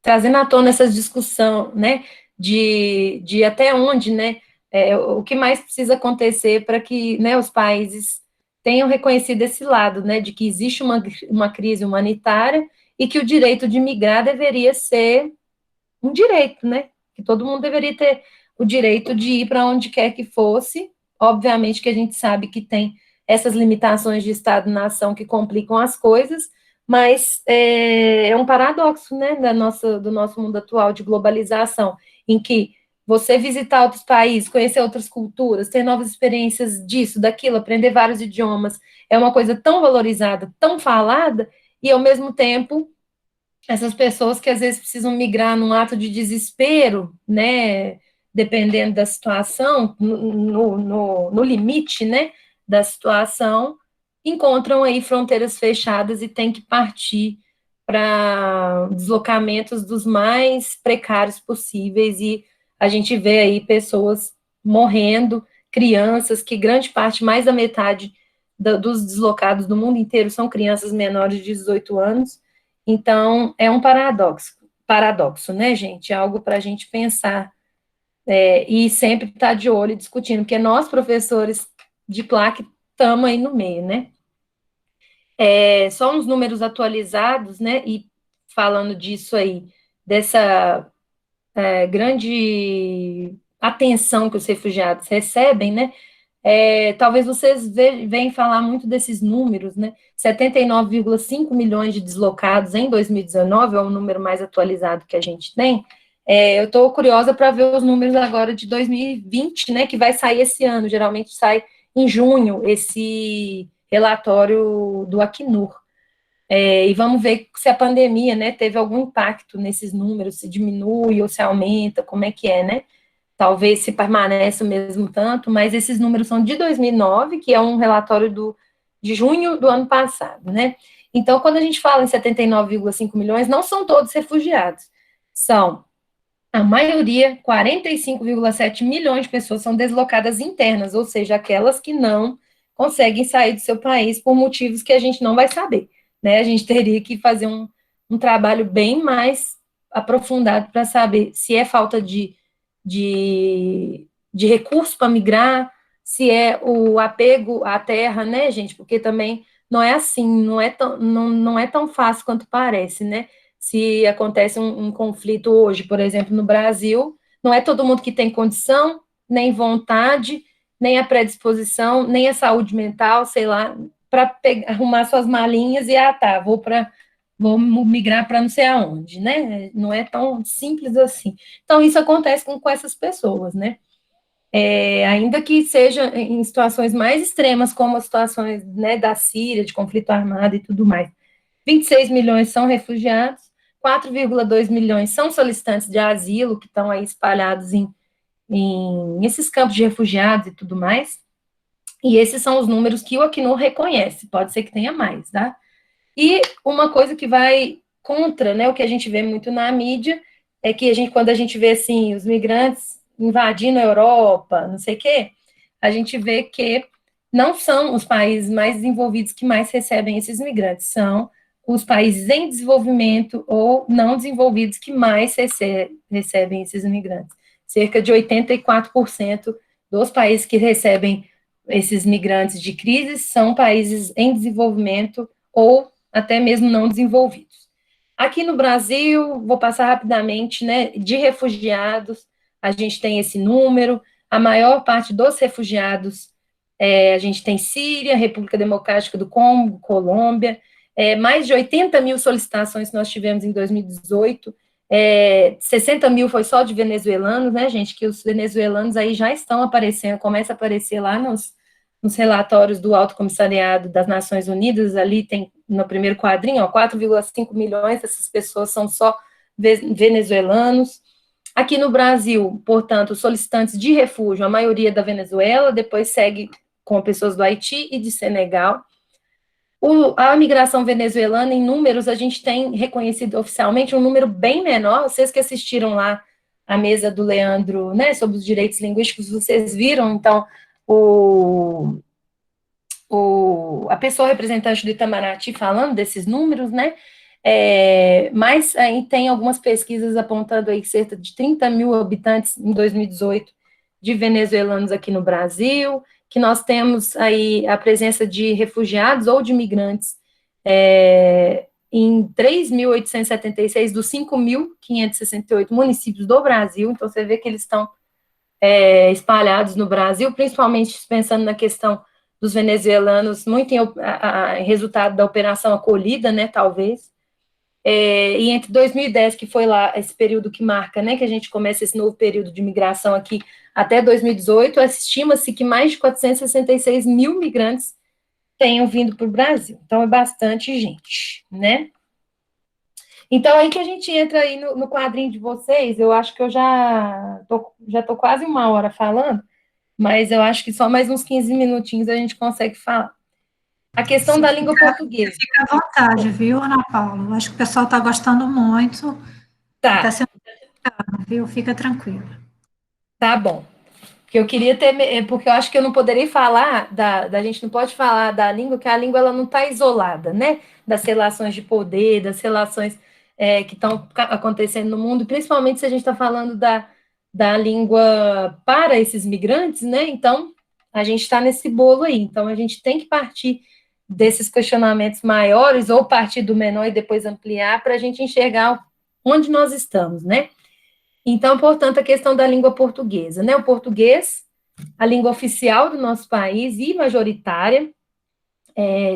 trazendo à tona essa discussão, né, de até onde, né, o que mais precisa acontecer para que, né, os países tenham reconhecido esse lado, né, de que existe uma crise humanitária e que o direito de migrar deveria ser um direito, né, que todo mundo deveria ter o direito de ir para onde quer que fosse. Obviamente que a gente sabe que tem essas limitações de Estado-nação que complicam as coisas, mas é um paradoxo, né, do nosso mundo atual de globalização, em que você visitar outros países, conhecer outras culturas, ter novas experiências disso, daquilo, aprender vários idiomas, é uma coisa tão valorizada, tão falada, e ao mesmo tempo, essas pessoas que às vezes precisam migrar num ato de desespero, né, dependendo da situação, no limite, né, da situação, encontram aí fronteiras fechadas e tem que partir para deslocamentos dos mais precários possíveis, e a gente vê aí pessoas morrendo, crianças, que grande parte, mais da metade dos deslocados do mundo inteiro são crianças menores de 18 anos, então é um paradoxo, né, gente? É algo para a gente pensar e sempre estar de olho discutindo, porque nós, professores de plaque, estamos aí no meio, né? Só uns números atualizados, né, e falando disso aí, dessa grande atenção que os refugiados recebem, né, talvez vocês venham falar muito desses números, né, 79,5 milhões de deslocados em 2019, é o número mais atualizado que a gente tem. Eu estou curiosa para ver os números agora de 2020, né, que vai sair esse ano, geralmente sai em junho esse relatório do Acnur. E vamos ver se a pandemia, né, teve algum impacto nesses números, se diminui ou se aumenta, como é que é, né? Talvez se permanece o mesmo tanto, mas esses números são de 2009, que é um relatório de junho do ano passado, né? Então, quando a gente fala em 79,5 milhões, não são todos refugiados, são a maioria, 45,7 milhões de pessoas são deslocadas internas, ou seja, aquelas que não conseguem sair do seu país por motivos que a gente não vai saber, né? A gente teria que fazer um trabalho bem mais aprofundado para saber se é falta de recurso para migrar, se é o apego à terra, né, gente? Porque também não é assim, não é tão fácil quanto parece, né? Se acontece um conflito hoje, por exemplo, no Brasil, não é todo mundo que tem condição, nem vontade, nem a predisposição, nem a saúde mental, sei lá, para arrumar suas malinhas e, tá, vou migrar para não sei aonde, né? Não é tão simples assim. Então, isso acontece com essas pessoas, né? Ainda que seja em situações mais extremas, como as situações, né, da Síria, de conflito armado e tudo mais. 26 milhões são refugiados, 4,2 milhões são solicitantes de asilo, que estão aí espalhados em esses campos de refugiados e tudo mais. E esses são os números que o Acnur reconhece, pode ser que tenha mais, tá? E uma coisa que vai contra, né, o que a gente vê muito na mídia, é que quando a gente vê, assim, os migrantes invadindo a Europa, não sei o quê, a gente vê que não são os países mais desenvolvidos que mais recebem esses migrantes, são os países em desenvolvimento ou não desenvolvidos que mais recebem esses imigrantes. Cerca de 84% dos países que recebem esses migrantes de crise são países em desenvolvimento ou até mesmo não desenvolvidos. Aqui no Brasil, vou passar rapidamente, né, de refugiados, a gente tem esse número, a maior parte dos refugiados, a gente tem Síria, República Democrática do Congo, Colômbia, mais de 80 mil solicitações que nós tivemos em 2018, 60 mil foi só de venezuelanos, né, gente, que os venezuelanos aí já estão aparecendo, começa a aparecer lá nos relatórios do Alto Comissariado das Nações Unidas, ali tem no primeiro quadrinho, 4,5 milhões dessas pessoas são só venezuelanos. Aqui no Brasil, portanto, solicitantes de refúgio, a maioria da Venezuela, depois segue com pessoas do Haiti e de Senegal. A migração venezuelana, em números, a gente tem reconhecido oficialmente um número bem menor. Vocês que assistiram lá a mesa do Leandro, né, sobre os direitos linguísticos, vocês viram, então, a pessoa representante do Itamaraty falando desses números, né, mas aí tem algumas pesquisas apontando aí cerca de 30 mil habitantes em 2018 de venezuelanos aqui no Brasil, que nós temos aí a presença de refugiados ou de imigrantes em 3.876 dos 5.568 municípios do Brasil, então você vê que eles estão espalhados no Brasil, principalmente pensando na questão dos venezuelanos, muito em resultado da Operação Acolhida, né, talvez, e entre 2010, que foi lá esse período que marca, né, que a gente começa esse novo período de migração aqui, até 2018, estima-se que mais de 466 mil migrantes tenham vindo para o Brasil. Então, é bastante gente, né? Então, aí que a gente entra aí no quadrinho de vocês, eu acho que eu já tô quase uma hora falando, mas eu acho que só mais uns 15 minutinhos a gente consegue falar. A questão da língua portuguesa. Fica à vontade, viu, Ana Paula? Acho que o pessoal está gostando muito. Tá. Está sendo bacana, viu? Fica tranquila. Tá bom. Porque eu queria porque eu acho que eu não poderia falar, a gente não pode falar da língua, porque a língua ela não está isolada, né? Das relações de poder, das relações que estão acontecendo no mundo, principalmente se a gente está falando da língua para esses migrantes, né? Então, a gente está nesse bolo aí. Então, a gente tem que partir desses questionamentos maiores, ou partir do menor e depois ampliar, para a gente enxergar onde nós estamos, né? Então, portanto, a questão da língua portuguesa, né? O português, a língua oficial do nosso país e majoritária,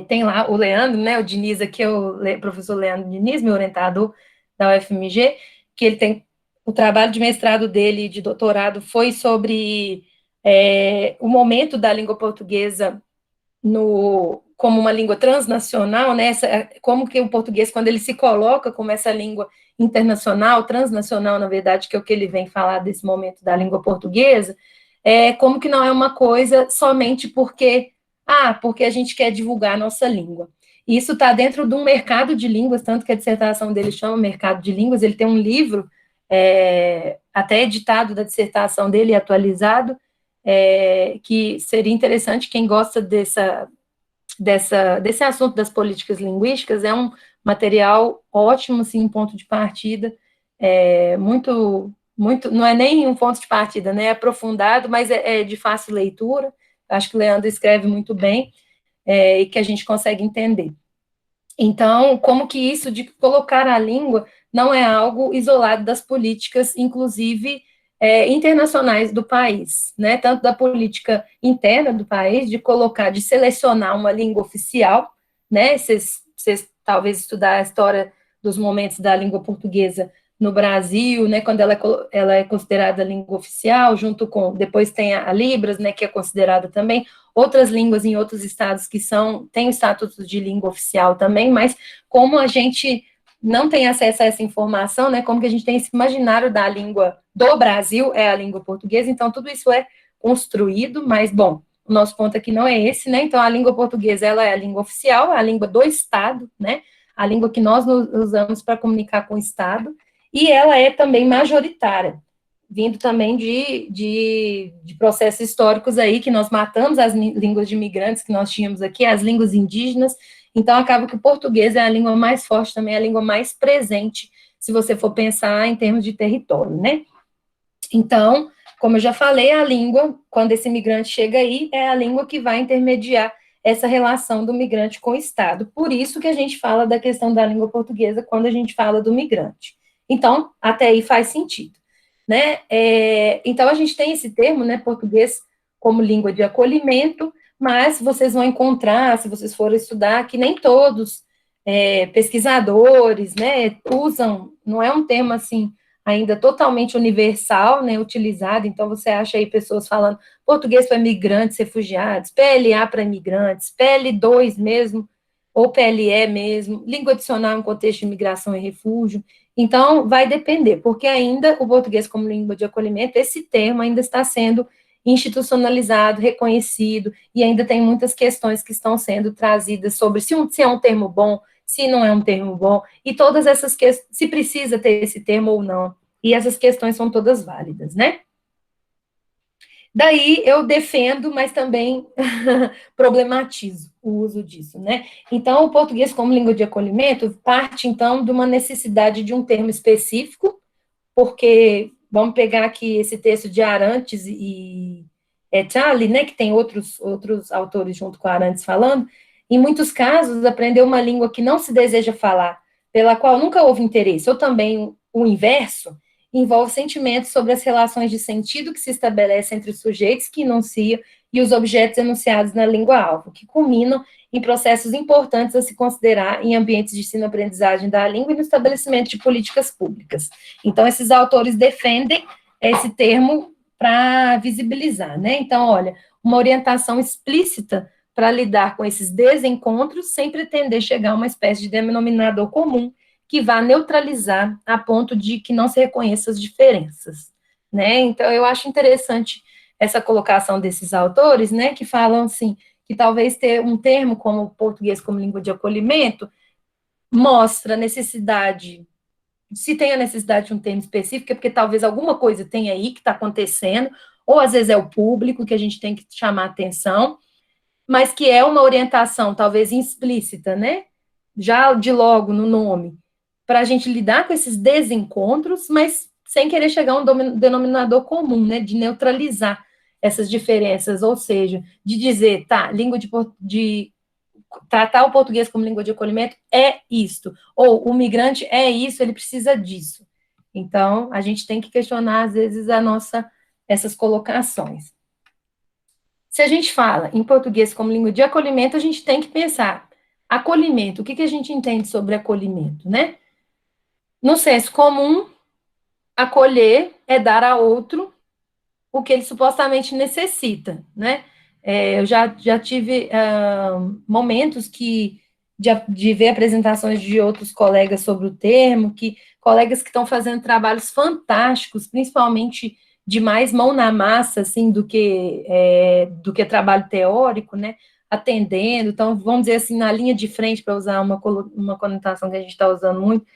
tem lá o Leandro, né? O Diniz aqui é o professor Leandro Diniz, meu orientador da UFMG, que ele tem o trabalho de mestrado dele, de doutorado, foi sobre o momento da língua portuguesa como uma língua transnacional, né? Como que o português, quando ele se coloca como essa língua internacional, transnacional, na verdade, que é o que ele vem falar desse momento da língua portuguesa, como que não é uma coisa somente porque a gente quer divulgar a nossa língua. Isso está dentro de um mercado de línguas, tanto que a dissertação dele chama Mercado de Línguas, ele tem um livro, até editado da dissertação dele, atualizado, que seria interessante, quem gosta desse assunto das políticas linguísticas, é um material ótimo, assim, um ponto de partida, muito, não é nem um ponto de partida, né, aprofundado, mas é de fácil leitura. Acho que o Leandro escreve muito bem, e que a gente consegue entender. Então, como que isso de colocar a língua não é algo isolado das políticas, inclusive internacionais do país, né? Tanto da política interna do país, de selecionar uma língua oficial, né? Vocês talvez estudar a história dos momentos da língua portuguesa no Brasil, né? Quando ela é considerada língua oficial, junto com, depois tem a Libras, né? Que é considerada também. Outras línguas em outros estados que têm o status de língua oficial também, mas como a gente não tem acesso a essa informação, né, como que a gente tem esse imaginário da língua do Brasil, é a língua portuguesa, então tudo isso é construído, mas, bom, o nosso ponto aqui não é esse, né, então a língua portuguesa, ela é a língua oficial, a língua do Estado, né, a língua que nós usamos para comunicar com o Estado, e ela é também majoritária, vindo também de processos históricos aí, que nós matamos as línguas de imigrantes que nós tínhamos aqui, as línguas indígenas, então acaba que o português é a língua mais forte, também é a língua mais presente, se você for pensar em termos de território, né? Então, como eu já falei, a língua, quando esse imigrante chega aí, é a língua que vai intermediar essa relação do migrante com o Estado. Por isso que a gente fala da questão da língua portuguesa quando a gente fala do migrante. Então, até aí faz sentido, né? Então, a gente tem esse termo, né, português como língua de acolhimento, mas vocês vão encontrar, se vocês forem estudar, que nem todos pesquisadores, né, usam, não é um termo, assim, ainda totalmente universal, né, utilizado, então você acha aí pessoas falando português para migrantes, refugiados, PLA para imigrantes, PL2 mesmo, ou PLE mesmo, língua adicional em contexto de migração e refúgio. Então, vai depender, porque ainda o português como língua de acolhimento, esse termo ainda está sendo institucionalizado, reconhecido, e ainda tem muitas questões que estão sendo trazidas sobre se é um termo bom, se não é um termo bom, e todas essas questões, se precisa ter esse termo ou não, e essas questões são todas válidas, né? Daí eu defendo, mas também problematizo o uso disso, né? Então, o português como língua de acolhimento parte, então, de uma necessidade de um termo específico, porque, vamos pegar aqui esse texto de Arantes e Charlie, né, que tem outros autores junto com Arantes falando, em muitos casos, aprender uma língua que não se deseja falar, pela qual nunca houve interesse, ou também o inverso, envolve sentimentos sobre as relações de sentido que se estabelecem entre os sujeitos que enunciam e os objetos enunciados na língua-alvo, que culminam em processos importantes a se considerar em ambientes de ensino-aprendizagem da língua e no estabelecimento de políticas públicas. Então, esses autores defendem esse termo para visibilizar, né? Então, olha, uma orientação explícita para lidar com esses desencontros sem pretender chegar a uma espécie de denominador comum que vá neutralizar a ponto de que não se reconheça as diferenças, né? Então, eu acho interessante essa colocação desses autores, né, que falam assim, que talvez ter um termo como português como língua de acolhimento mostra a necessidade, se tem a necessidade de um termo específico, é porque talvez alguma coisa tenha aí que está acontecendo, ou às vezes é o público que a gente tem que chamar atenção, mas que é uma orientação talvez explícita, né, já de logo no nome, para a gente lidar com esses desencontros, mas sem querer chegar a um denominador comum, né, de neutralizar essas diferenças, ou seja, de dizer, tá, língua de tratar o português como língua de acolhimento é isto, ou o migrante é isso, ele precisa disso. Então, a gente tem que questionar, às vezes, essas colocações. Se a gente fala em português como língua de acolhimento, a gente tem que pensar, acolhimento, o que a gente entende sobre acolhimento, né? No senso comum, acolher é dar a outro o que ele supostamente necessita, né? Eu já tive momentos de ver apresentações de outros colegas sobre o termo, colegas que estão fazendo trabalhos fantásticos, principalmente de mais mão na massa, assim, do que trabalho teórico, né? Atendendo, então, vamos dizer assim, na linha de frente, para usar uma conotação que a gente está usando muito,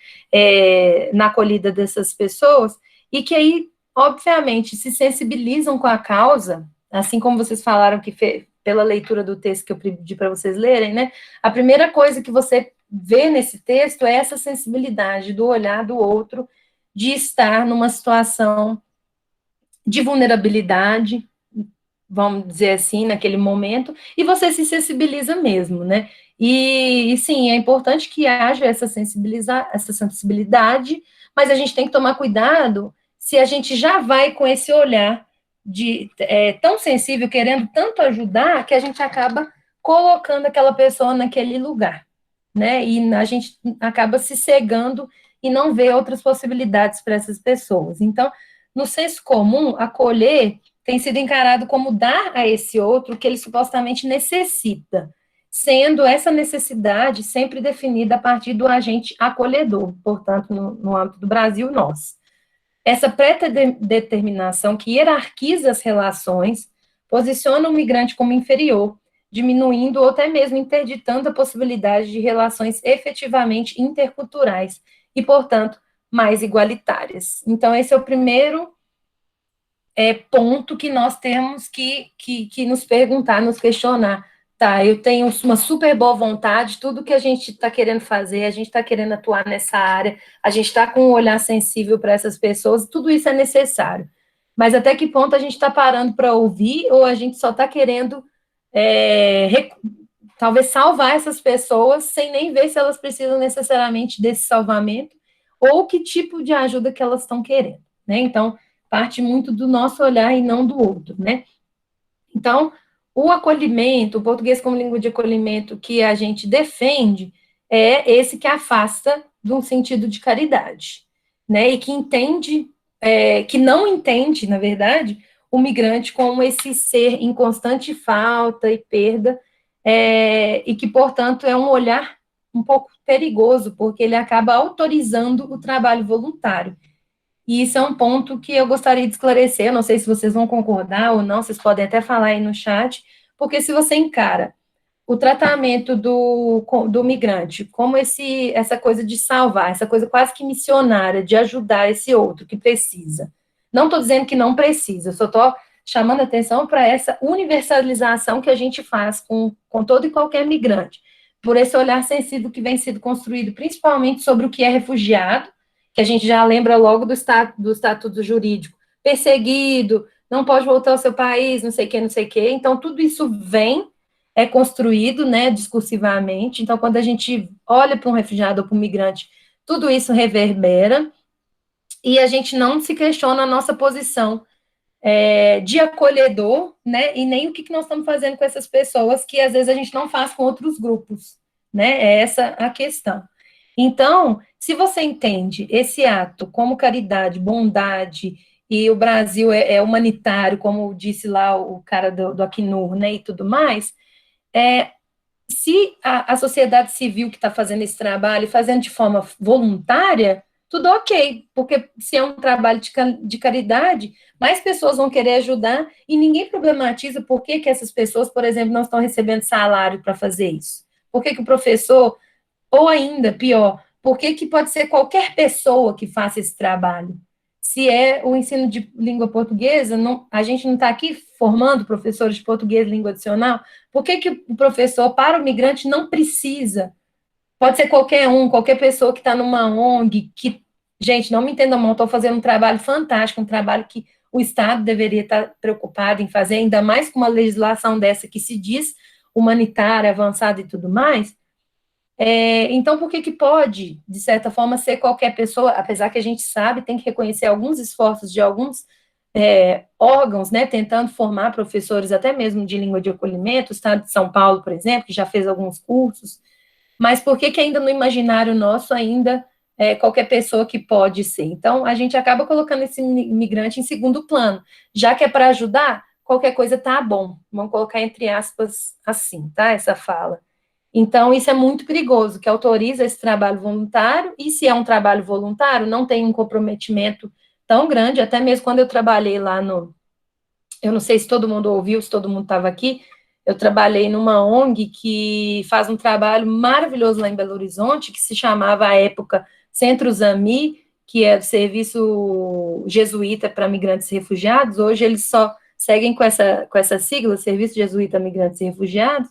na acolhida dessas pessoas, e que aí, obviamente, se sensibilizam com a causa, assim como vocês falaram que pela leitura do texto que eu pedi para vocês lerem, né? A primeira coisa que você vê nesse texto é essa sensibilidade do olhar do outro, de estar numa situação de vulnerabilidade, vamos dizer assim, naquele momento, e você se sensibiliza mesmo, né? E sim, é importante que haja essa sensibilidade, mas a gente tem que tomar cuidado se a gente já vai com esse olhar tão sensível, querendo tanto ajudar, que a gente acaba colocando aquela pessoa naquele lugar, né? E a gente acaba se cegando e não vê outras possibilidades para essas pessoas. Então, no senso comum, acolher tem sido encarado como dar a esse outro o que ele supostamente necessita, sendo essa necessidade sempre definida a partir do agente acolhedor, portanto, no âmbito do Brasil, nós. Essa pré-determinação que hierarquiza as relações posiciona o migrante como inferior, diminuindo ou até mesmo interditando a possibilidade de relações efetivamente interculturais e, portanto, mais igualitárias. Então, esse é o primeiro ponto que nós temos que nos perguntar, nos questionar. Tá, eu tenho uma super boa vontade, tudo que a gente está querendo fazer, a gente está querendo atuar nessa área, a gente está com um olhar sensível para essas pessoas, tudo isso é necessário. Mas até que ponto a gente está parando para ouvir, ou a gente só está querendo, talvez, salvar essas pessoas, sem nem ver se elas precisam necessariamente desse salvamento, ou que tipo de ajuda que elas estão querendo, né? Então, parte muito do nosso olhar e não do outro, né? Então, o acolhimento, o português como língua de acolhimento que a gente defende é esse que afasta de um sentido de caridade, né? E que entende, que não entende, na verdade, o migrante como esse ser em constante falta e perda, e que, portanto, é um olhar um pouco perigoso, porque ele acaba autorizando o trabalho voluntário. E isso é um ponto que eu gostaria de esclarecer, eu não sei se vocês vão concordar ou não, vocês podem até falar aí no chat, porque se você encara o tratamento do migrante como essa coisa de salvar, essa coisa quase que missionária, de ajudar esse outro que precisa. Não estou dizendo que não precisa, eu só estou chamando a atenção para essa universalização que a gente faz com todo e qualquer migrante, por esse olhar sensível que vem sendo construído, principalmente sobre o que é refugiado, que a gente já lembra logo do estatuto jurídico, perseguido, não pode voltar ao seu país, não sei o que, não sei o que. Então, tudo isso é construído, né, discursivamente. Então, quando a gente olha para um refugiado ou para um migrante, tudo isso reverbera, e a gente não se questiona a nossa posição de acolhedor, né, e nem o que nós estamos fazendo com essas pessoas, que às vezes a gente não faz com outros grupos, né, é essa a questão. Então, se você entende esse ato como caridade, bondade, e o Brasil é humanitário, como disse lá o cara do Acnur, né, e tudo mais, se a sociedade civil que está fazendo esse trabalho, fazendo de forma voluntária, tudo ok, porque se é um trabalho de caridade, mais pessoas vão querer ajudar, e ninguém problematiza por que essas pessoas, por exemplo, não estão recebendo salário para fazer isso. Por que o professor, ou ainda, pior, por que pode ser qualquer pessoa que faça esse trabalho? Se é o ensino de língua portuguesa, a gente não está aqui formando professores de português língua adicional, por que o professor, para o migrante, não precisa? Pode ser qualquer pessoa que está numa ONG, que, gente, não me entendam mal, estou fazendo um trabalho fantástico, um trabalho que o Estado deveria estar preocupado em fazer, ainda mais com uma legislação dessa que se diz humanitária, avançada e tudo mais. Então, por que pode, de certa forma, ser qualquer pessoa, apesar que a gente sabe, tem que reconhecer alguns esforços de alguns órgãos, né, tentando formar professores até mesmo de língua de acolhimento, o Estado de São Paulo, por exemplo, que já fez alguns cursos, mas por que ainda no imaginário nosso ainda qualquer pessoa que pode ser. Então, a gente acaba colocando esse migrante em segundo plano. Já que é para ajudar, qualquer coisa tá bom. Vamos colocar entre aspas assim, tá? Essa fala. Então, isso é muito perigoso, que autoriza esse trabalho voluntário, e se é um trabalho voluntário, não tem um comprometimento tão grande, até mesmo quando eu trabalhei lá eu não sei se todo mundo ouviu, se todo mundo estava aqui, eu trabalhei numa ONG que faz um trabalho maravilhoso lá em Belo Horizonte, que se chamava, à época, Centro Zami, que é o serviço jesuíta para migrantes e refugiados. Hoje eles só seguem com essa sigla, Serviço Jesuíta Migrantes e Refugiados,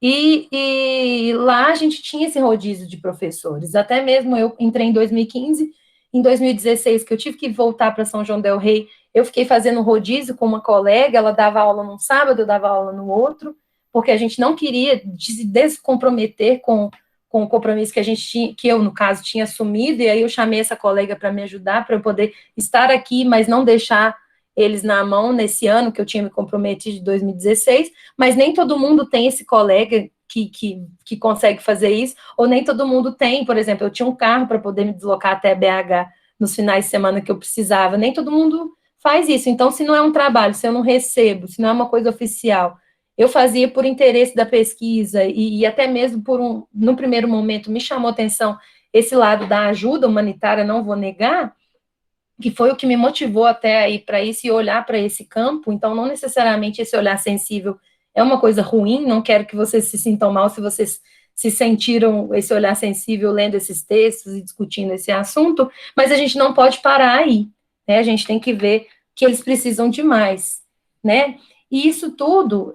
e lá a gente tinha esse rodízio de professores. Até mesmo eu entrei em 2015, em 2016, que eu tive que voltar para São João del Rei, eu fiquei fazendo rodízio com uma colega, ela dava aula num sábado, eu dava aula no outro, porque a gente não queria se descomprometer com o compromisso que a gente tinha, que eu, no caso, tinha assumido, e aí eu chamei essa colega para me ajudar, para eu poder estar aqui, mas não deixar eles na mão nesse ano que eu tinha me comprometido, de 2016, mas nem todo mundo tem esse colega que consegue fazer isso, ou nem todo mundo tem. Por exemplo, eu tinha um carro para poder me deslocar até BH nos finais de semana que eu precisava, nem todo mundo faz isso. Então, se não é um trabalho, se eu não recebo, se não é uma coisa oficial, eu fazia por interesse da pesquisa, e até mesmo no primeiro momento me chamou atenção esse lado da ajuda humanitária, não vou negar, que foi o que me motivou até a ir para isso e olhar para esse campo. Então, não necessariamente esse olhar sensível é uma coisa ruim, não quero que vocês se sintam mal se vocês se sentiram esse olhar sensível lendo esses textos e discutindo esse assunto, mas a gente não pode parar aí, né? A gente tem que ver que eles precisam de mais, né? E isso tudo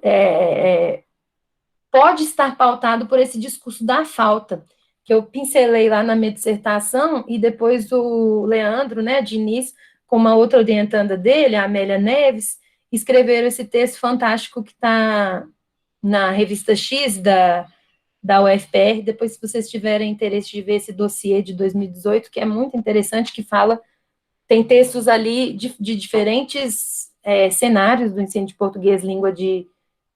pode estar pautado por esse discurso da falta, que eu pincelei lá na minha dissertação, e depois o Leandro, né, Diniz, com uma outra orientanda dele, a Amélia Neves, escreveram esse texto fantástico que está na revista X da UFPR. Depois, se vocês tiverem interesse de ver esse dossiê de 2018, que é muito interessante, que fala, tem textos ali de diferentes cenários do ensino de português, língua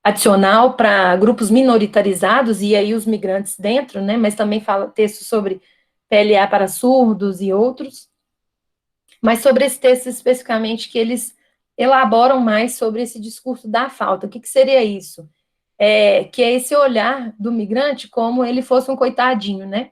adicional para grupos minoritarizados, e aí os migrantes dentro, né, mas também fala texto sobre PLA para surdos e outros, mas sobre esse texto especificamente, que eles elaboram mais sobre esse discurso da falta. O que seria isso? Que é esse olhar do migrante como ele fosse um coitadinho, né?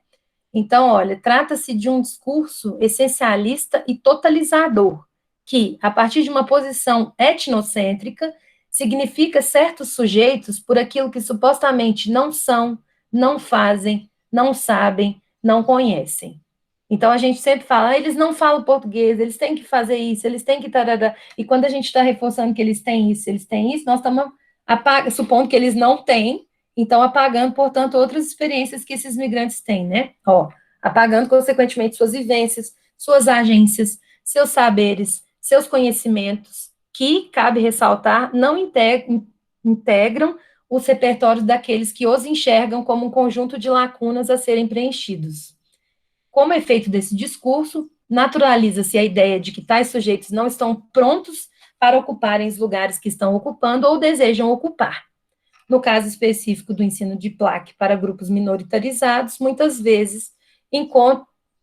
Então, olha, trata-se de um discurso essencialista e totalizador, que, a partir de uma posição etnocêntrica, significa certos sujeitos por aquilo que supostamente não são, não fazem, não sabem, não conhecem. Então, a gente sempre fala, eles não falam português, eles têm que fazer isso, eles têm que... Tarará. E quando a gente está reforçando que eles têm isso, nós estamos supondo que eles não têm, então apagando, portanto, outras experiências que esses migrantes têm, né? Apagando, consequentemente, suas vivências, suas agências, seus saberes, seus conhecimentos, que, cabe ressaltar, não integram os repertórios daqueles que os enxergam como um conjunto de lacunas a serem preenchidos. Como efeito desse discurso, naturaliza-se a ideia de que tais sujeitos não estão prontos para ocuparem os lugares que estão ocupando ou desejam ocupar. No caso específico do ensino de PLAC para grupos minoritarizados, muitas vezes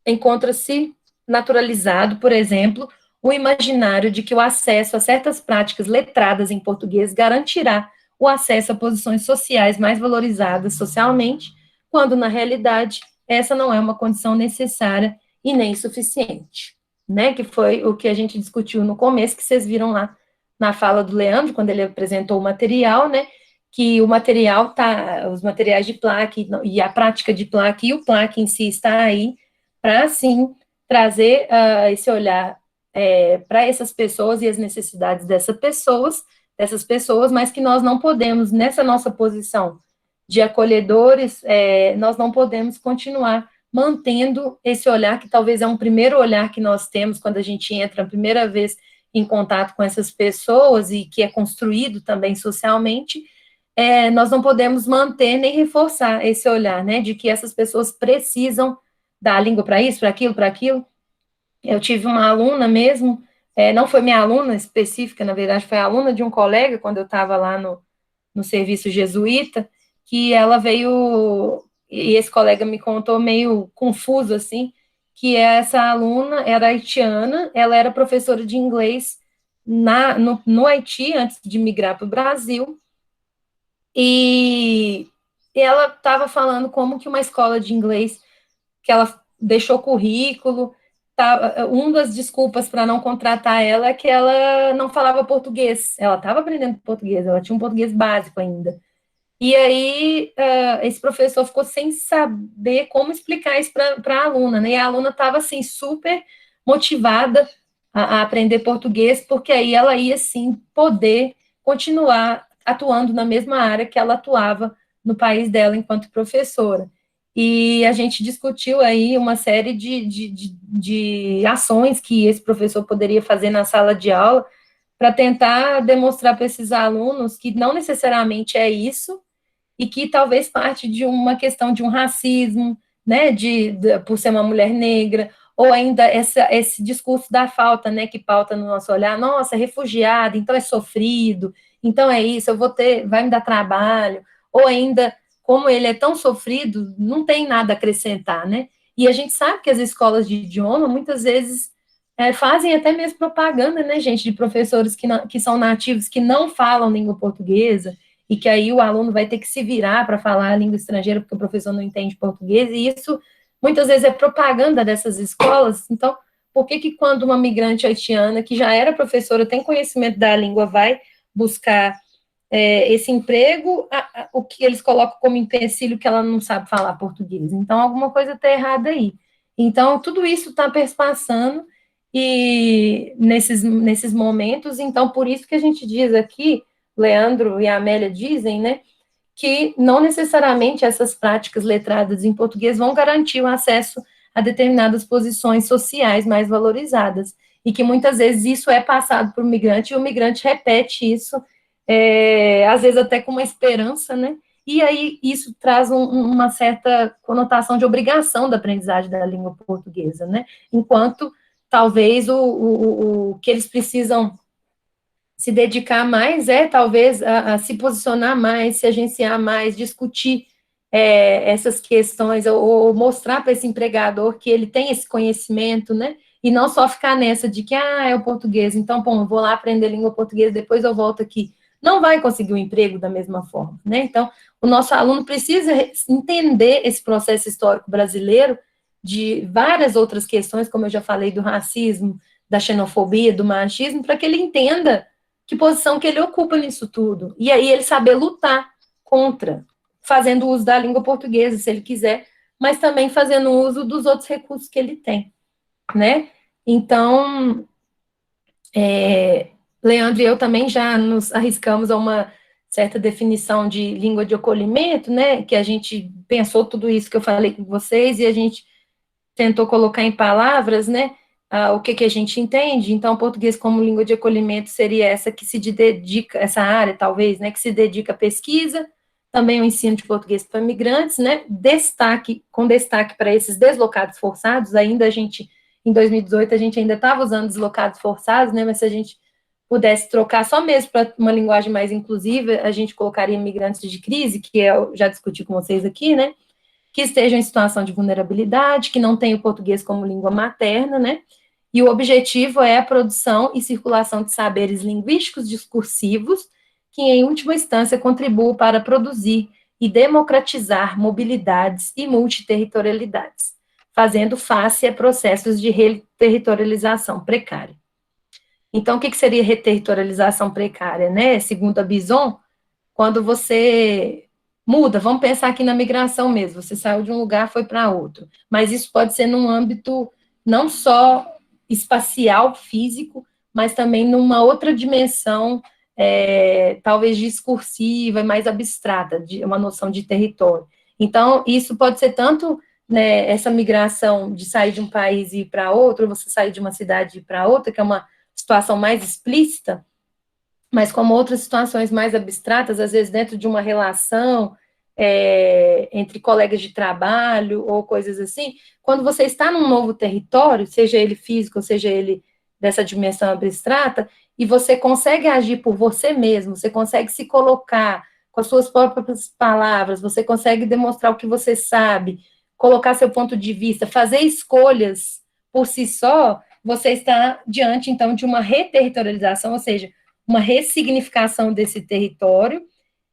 encontra-se naturalizado, por exemplo, o imaginário de que o acesso a certas práticas letradas em português garantirá o acesso a posições sociais mais valorizadas socialmente, quando, na realidade, essa não é uma condição necessária e nem suficiente, né? Que foi o que a gente discutiu no começo, que vocês viram lá na fala do Leandro, quando ele apresentou o material, né? Que o material os materiais de PLAC e a prática de PLAC e o PLAC em si está aí para, sim, trazer esse olhar para essas pessoas e as necessidades dessas pessoas, mas que nós não podemos, nessa nossa posição de acolhedores, nós não podemos continuar mantendo esse olhar, que talvez é um primeiro olhar que nós temos quando a gente entra a primeira vez em contato com essas pessoas, e que é construído também socialmente. Nós não podemos manter nem reforçar esse olhar, né, de que essas pessoas precisam da língua para isso, para aquilo. Eu tive uma aluna mesmo, não foi minha aluna específica, na verdade, foi a aluna de um colega, quando eu estava lá no serviço jesuíta, que ela veio e esse colega me contou meio confuso, assim, que essa aluna era haitiana, ela era professora de inglês no Haiti, antes de migrar para o Brasil, e ela estava falando como que uma escola de inglês, que ela deixou currículo, uma das desculpas para não contratar ela é que ela não falava português, ela estava aprendendo português, ela tinha um português básico ainda. E aí, esse professor ficou sem saber como explicar isso para a aluna, né? E a aluna estava, assim, super motivada a aprender português, porque aí ela ia, sim, poder continuar atuando na mesma área que ela atuava no país dela enquanto professora. E a gente discutiu aí uma série de ações que esse professor poderia fazer na sala de aula para tentar demonstrar para esses alunos que não necessariamente é isso, e que talvez parte de uma questão de um racismo, né, por ser uma mulher negra, ou ainda esse discurso da falta, né, que pauta no nosso olhar, nossa, é refugiado, então é sofrido, então é isso, vai me dar trabalho, ou ainda, como ele é tão sofrido, não tem nada a acrescentar, né, e a gente sabe que as escolas de idioma, muitas vezes, fazem até mesmo propaganda, né, gente, de professores que são nativos, que não falam língua portuguesa, e que aí o aluno vai ter que se virar para falar a língua estrangeira, porque o professor não entende português, e isso, muitas vezes, é propaganda dessas escolas. Então, por que quando uma migrante haitiana, que já era professora, tem conhecimento da língua, vai buscar esse emprego, o que eles colocam como empecilho que ela não sabe falar português? Então, alguma coisa está errada aí. Então, tudo isso está perspassando, e nesses momentos, então, por isso que a gente diz aqui, Leandro e a Amélia dizem, né, que não necessariamente essas práticas letradas em português vão garantir o acesso a determinadas posições sociais mais valorizadas, e que muitas vezes isso é passado por migrante, e o migrante repete isso, às vezes até com uma esperança, né, e aí isso traz uma certa conotação de obrigação da aprendizagem da língua portuguesa, né, enquanto talvez o que eles precisam se dedicar mais talvez, a se posicionar mais, se agenciar mais, discutir essas questões, ou mostrar para esse empregador que ele tem esse conhecimento, né, e não só ficar nessa de que, é o português, então, bom, eu vou lá aprender língua portuguesa, depois eu volto aqui. Não vai conseguir um emprego da mesma forma, né, então, o nosso aluno precisa entender esse processo histórico brasileiro, de várias outras questões, como eu já falei, do racismo, da xenofobia, do machismo, para que ele entenda que posição que ele ocupa nisso tudo. E aí ele saber lutar contra, fazendo uso da língua portuguesa, se ele quiser, mas também fazendo uso dos outros recursos que ele tem, né? Então, Leandro e eu também já nos arriscamos a uma certa definição de língua de acolhimento, né? Que a gente pensou tudo isso que eu falei com vocês e a gente tentou colocar em palavras, né? O que a gente entende. Então, português como língua de acolhimento seria essa que se dedica, essa área, talvez, né, que se dedica à pesquisa, também o ensino de português para migrantes, né, com destaque para esses deslocados forçados, ainda em 2018, a gente ainda estava usando deslocados forçados, né, mas se a gente pudesse trocar só mesmo para uma linguagem mais inclusiva, a gente colocaria migrantes de crise, que eu já discuti com vocês aqui, né, que estejam em situação de vulnerabilidade, que não tenham o português como língua materna, né, e o objetivo é a produção e circulação de saberes linguísticos discursivos, que, em última instância, contribuam para produzir e democratizar mobilidades e multiterritorialidades, fazendo face a processos de reterritorialização precária. Então, o que seria reterritorialização precária, né? Segundo a Bison, quando você muda, vamos pensar aqui na migração mesmo, você saiu de um lugar, foi para outro, mas isso pode ser num âmbito não só espacial, físico, mas também numa outra dimensão, talvez discursiva, mais abstrata, de uma noção de território. Então, isso pode ser tanto, né, essa migração de sair de um país e ir para outro, ou você sair de uma cidade e ir para outra, que é uma situação mais explícita, mas como outras situações mais abstratas, às vezes dentro de uma relação entre colegas de trabalho ou coisas assim, quando você está num novo território, seja ele físico, ou seja ele dessa dimensão abstrata, e você consegue agir por você mesmo, você consegue se colocar com as suas próprias palavras, você consegue demonstrar o que você sabe, colocar seu ponto de vista, fazer escolhas por si só, você está diante, então, de uma reterritorialização, ou seja, uma ressignificação desse território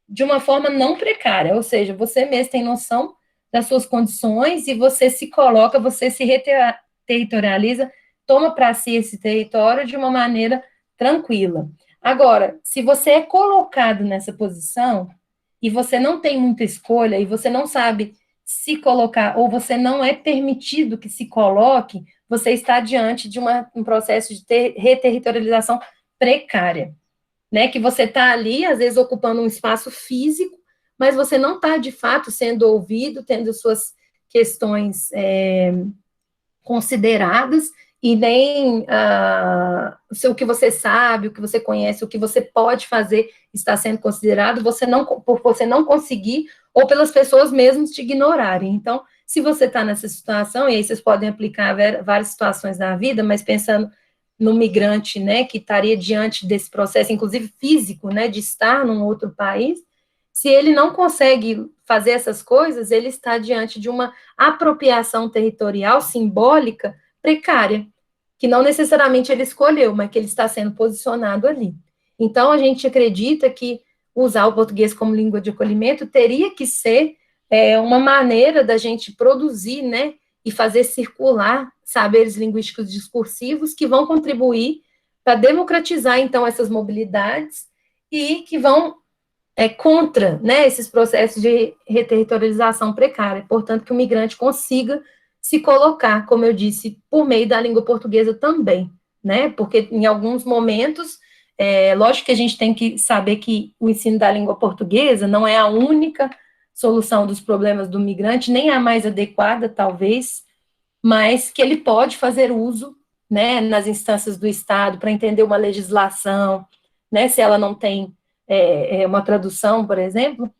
de uma forma não precária, ou seja, você mesmo tem noção das suas condições e você se coloca, você se reterritorializa, toma para si esse território de uma maneira tranquila. Agora, se você é colocado nessa posição e você não tem muita escolha e você não sabe se colocar, ou você não é permitido que se coloque, você está diante de um processo de reterritorialização precária, né? Que você está ali, às vezes, ocupando um espaço físico, mas você não está, de fato, sendo ouvido, tendo suas questões consideradas, e nem o que você sabe, o que você conhece, o que você pode fazer está sendo considerado, por você não conseguir, ou pelas pessoas mesmas te ignorarem. Então, se você está nessa situação, e aí vocês podem aplicar várias situações na vida, mas pensando no migrante, né, que estaria diante desse processo, inclusive físico, né, de estar num outro país, se ele não consegue fazer essas coisas, ele está diante de uma apropriação territorial simbólica precária, que não necessariamente ele escolheu, mas que ele está sendo posicionado ali. Então, a gente acredita que usar o português como língua de acolhimento teria que ser uma maneira da gente produzir, né, e fazer circular saberes linguísticos discursivos que vão contribuir para democratizar, então, essas mobilidades e que vão contra, né, esses processos de reterritorialização precária. Portanto, que o migrante consiga se colocar, como eu disse, por meio da língua portuguesa também, né, porque em alguns momentos, lógico que a gente tem que saber que o ensino da língua portuguesa não é a única solução dos problemas do migrante, nem a mais adequada, talvez, mas que ele pode fazer uso, né, nas instâncias do Estado para entender uma legislação, né, se ela não tem uma tradução, por exemplo,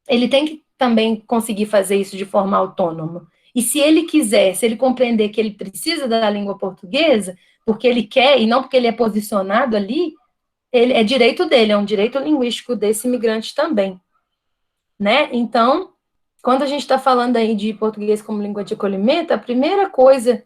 ele tem que também conseguir fazer isso de forma autônoma. E se ele quiser, se ele compreender que ele precisa da língua portuguesa, porque ele quer e não porque ele é posicionado ali, é direito dele, é um direito linguístico desse imigrante também, né? Então, quando a gente está falando aí de português como língua de acolhimento, a primeira coisa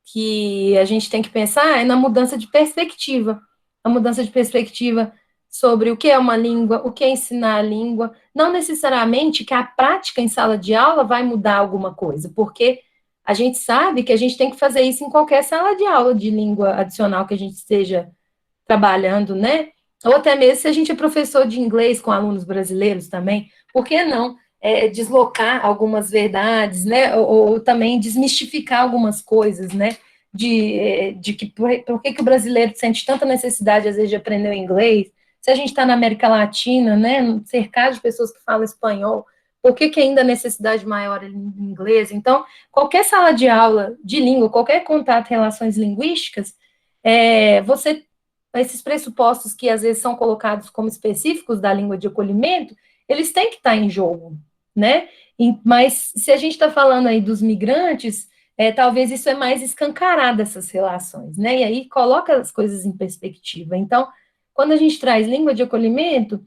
que a gente tem que pensar é na mudança de perspectiva. A mudança de perspectiva sobre o que é uma língua, o que é ensinar a língua, não necessariamente que a prática em sala de aula vai mudar alguma coisa, porque a gente sabe que a gente tem que fazer isso em qualquer sala de aula de língua adicional que a gente esteja trabalhando, né? Ou até mesmo se a gente é professor de inglês com alunos brasileiros também, por que não deslocar algumas verdades, né? Ou também desmistificar algumas coisas, né? De que por que o brasileiro sente tanta necessidade, às vezes, de aprender o inglês? Se a gente está na América Latina, né, cercado de pessoas que falam espanhol, por que ainda a necessidade maior é em inglês? Então, qualquer sala de aula de língua, qualquer contato, relações linguísticas, esses pressupostos que às vezes são colocados como específicos da língua de acolhimento, eles têm que estar em jogo, né? Mas se a gente está falando aí dos migrantes, talvez isso é mais escancarado, essas relações, né? E aí coloca as coisas em perspectiva. Então, quando a gente traz língua de acolhimento,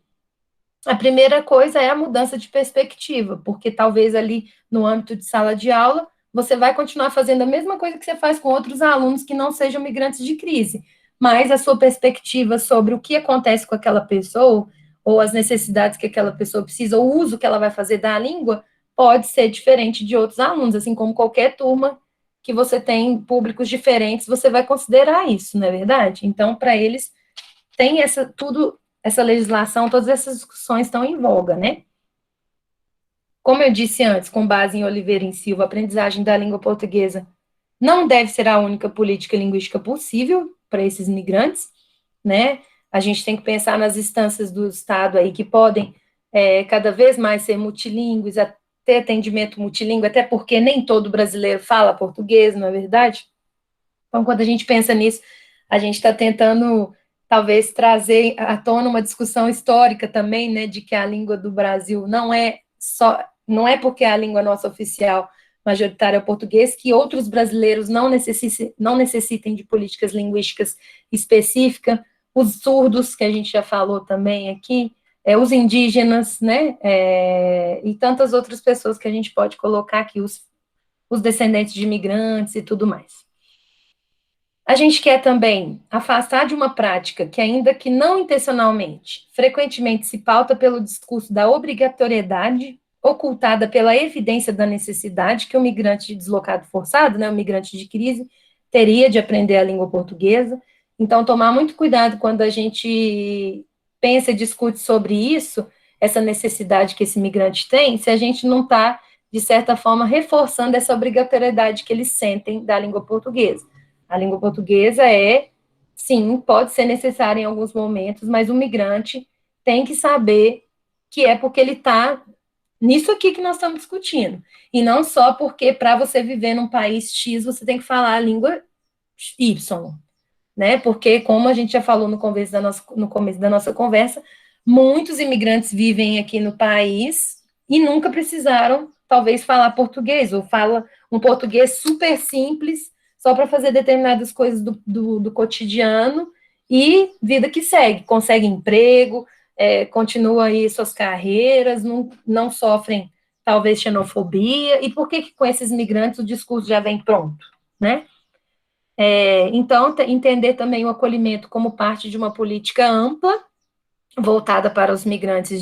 a primeira coisa é a mudança de perspectiva, porque talvez ali no âmbito de sala de aula, você vai continuar fazendo a mesma coisa que você faz com outros alunos que não sejam migrantes de crise, mas a sua perspectiva sobre o que acontece com aquela pessoa, ou as necessidades que aquela pessoa precisa, ou o uso que ela vai fazer da língua, pode ser diferente de outros alunos, assim como qualquer turma que você tem públicos diferentes, você vai considerar isso, não é verdade? Então, para eles, tem essa legislação, todas essas discussões estão em voga, né? Como eu disse antes, com base em Oliveira e Silva, a aprendizagem da língua portuguesa não deve ser a única política linguística possível para esses migrantes, né? A gente tem que pensar nas instâncias do Estado aí que podem cada vez mais ser multilingües, ter atendimento multilingüe, até porque nem todo brasileiro fala português, não é verdade? Então, quando a gente pensa nisso, a gente está tentando talvez trazer à tona uma discussão histórica também, né, de que a língua do Brasil não é porque a língua nossa oficial majoritária é o português, que outros brasileiros não necessitem de políticas linguísticas específicas, os surdos, que a gente já falou também aqui, os indígenas, né, e tantas outras pessoas que a gente pode colocar aqui, os descendentes de imigrantes e tudo mais. A gente quer também afastar de uma prática que, ainda que não intencionalmente, frequentemente se pauta pelo discurso da obrigatoriedade, ocultada pela evidência da necessidade que o migrante deslocado forçado, né, o migrante de crise, teria de aprender a língua portuguesa. Então, tomar muito cuidado quando a gente pensa e discute sobre isso, essa necessidade que esse migrante tem, se a gente não está, de certa forma, reforçando essa obrigatoriedade que eles sentem da língua portuguesa. A língua portuguesa sim, pode ser necessária em alguns momentos, mas o migrante tem que saber que é porque ele está nisso aqui que nós estamos discutindo. E não só porque para você viver num país X, você tem que falar a língua Y, né? Porque, como a gente já falou no começo da nossa conversa, muitos imigrantes vivem aqui no país e nunca precisaram, talvez, falar português, ou fala um português super simples, só para fazer determinadas coisas do cotidiano, e vida que segue, consegue emprego, continua aí suas carreiras, não sofrem, talvez, xenofobia. E por que com esses migrantes o discurso já vem pronto, né? Então, entender também o acolhimento como parte de uma política ampla, voltada para os migrantes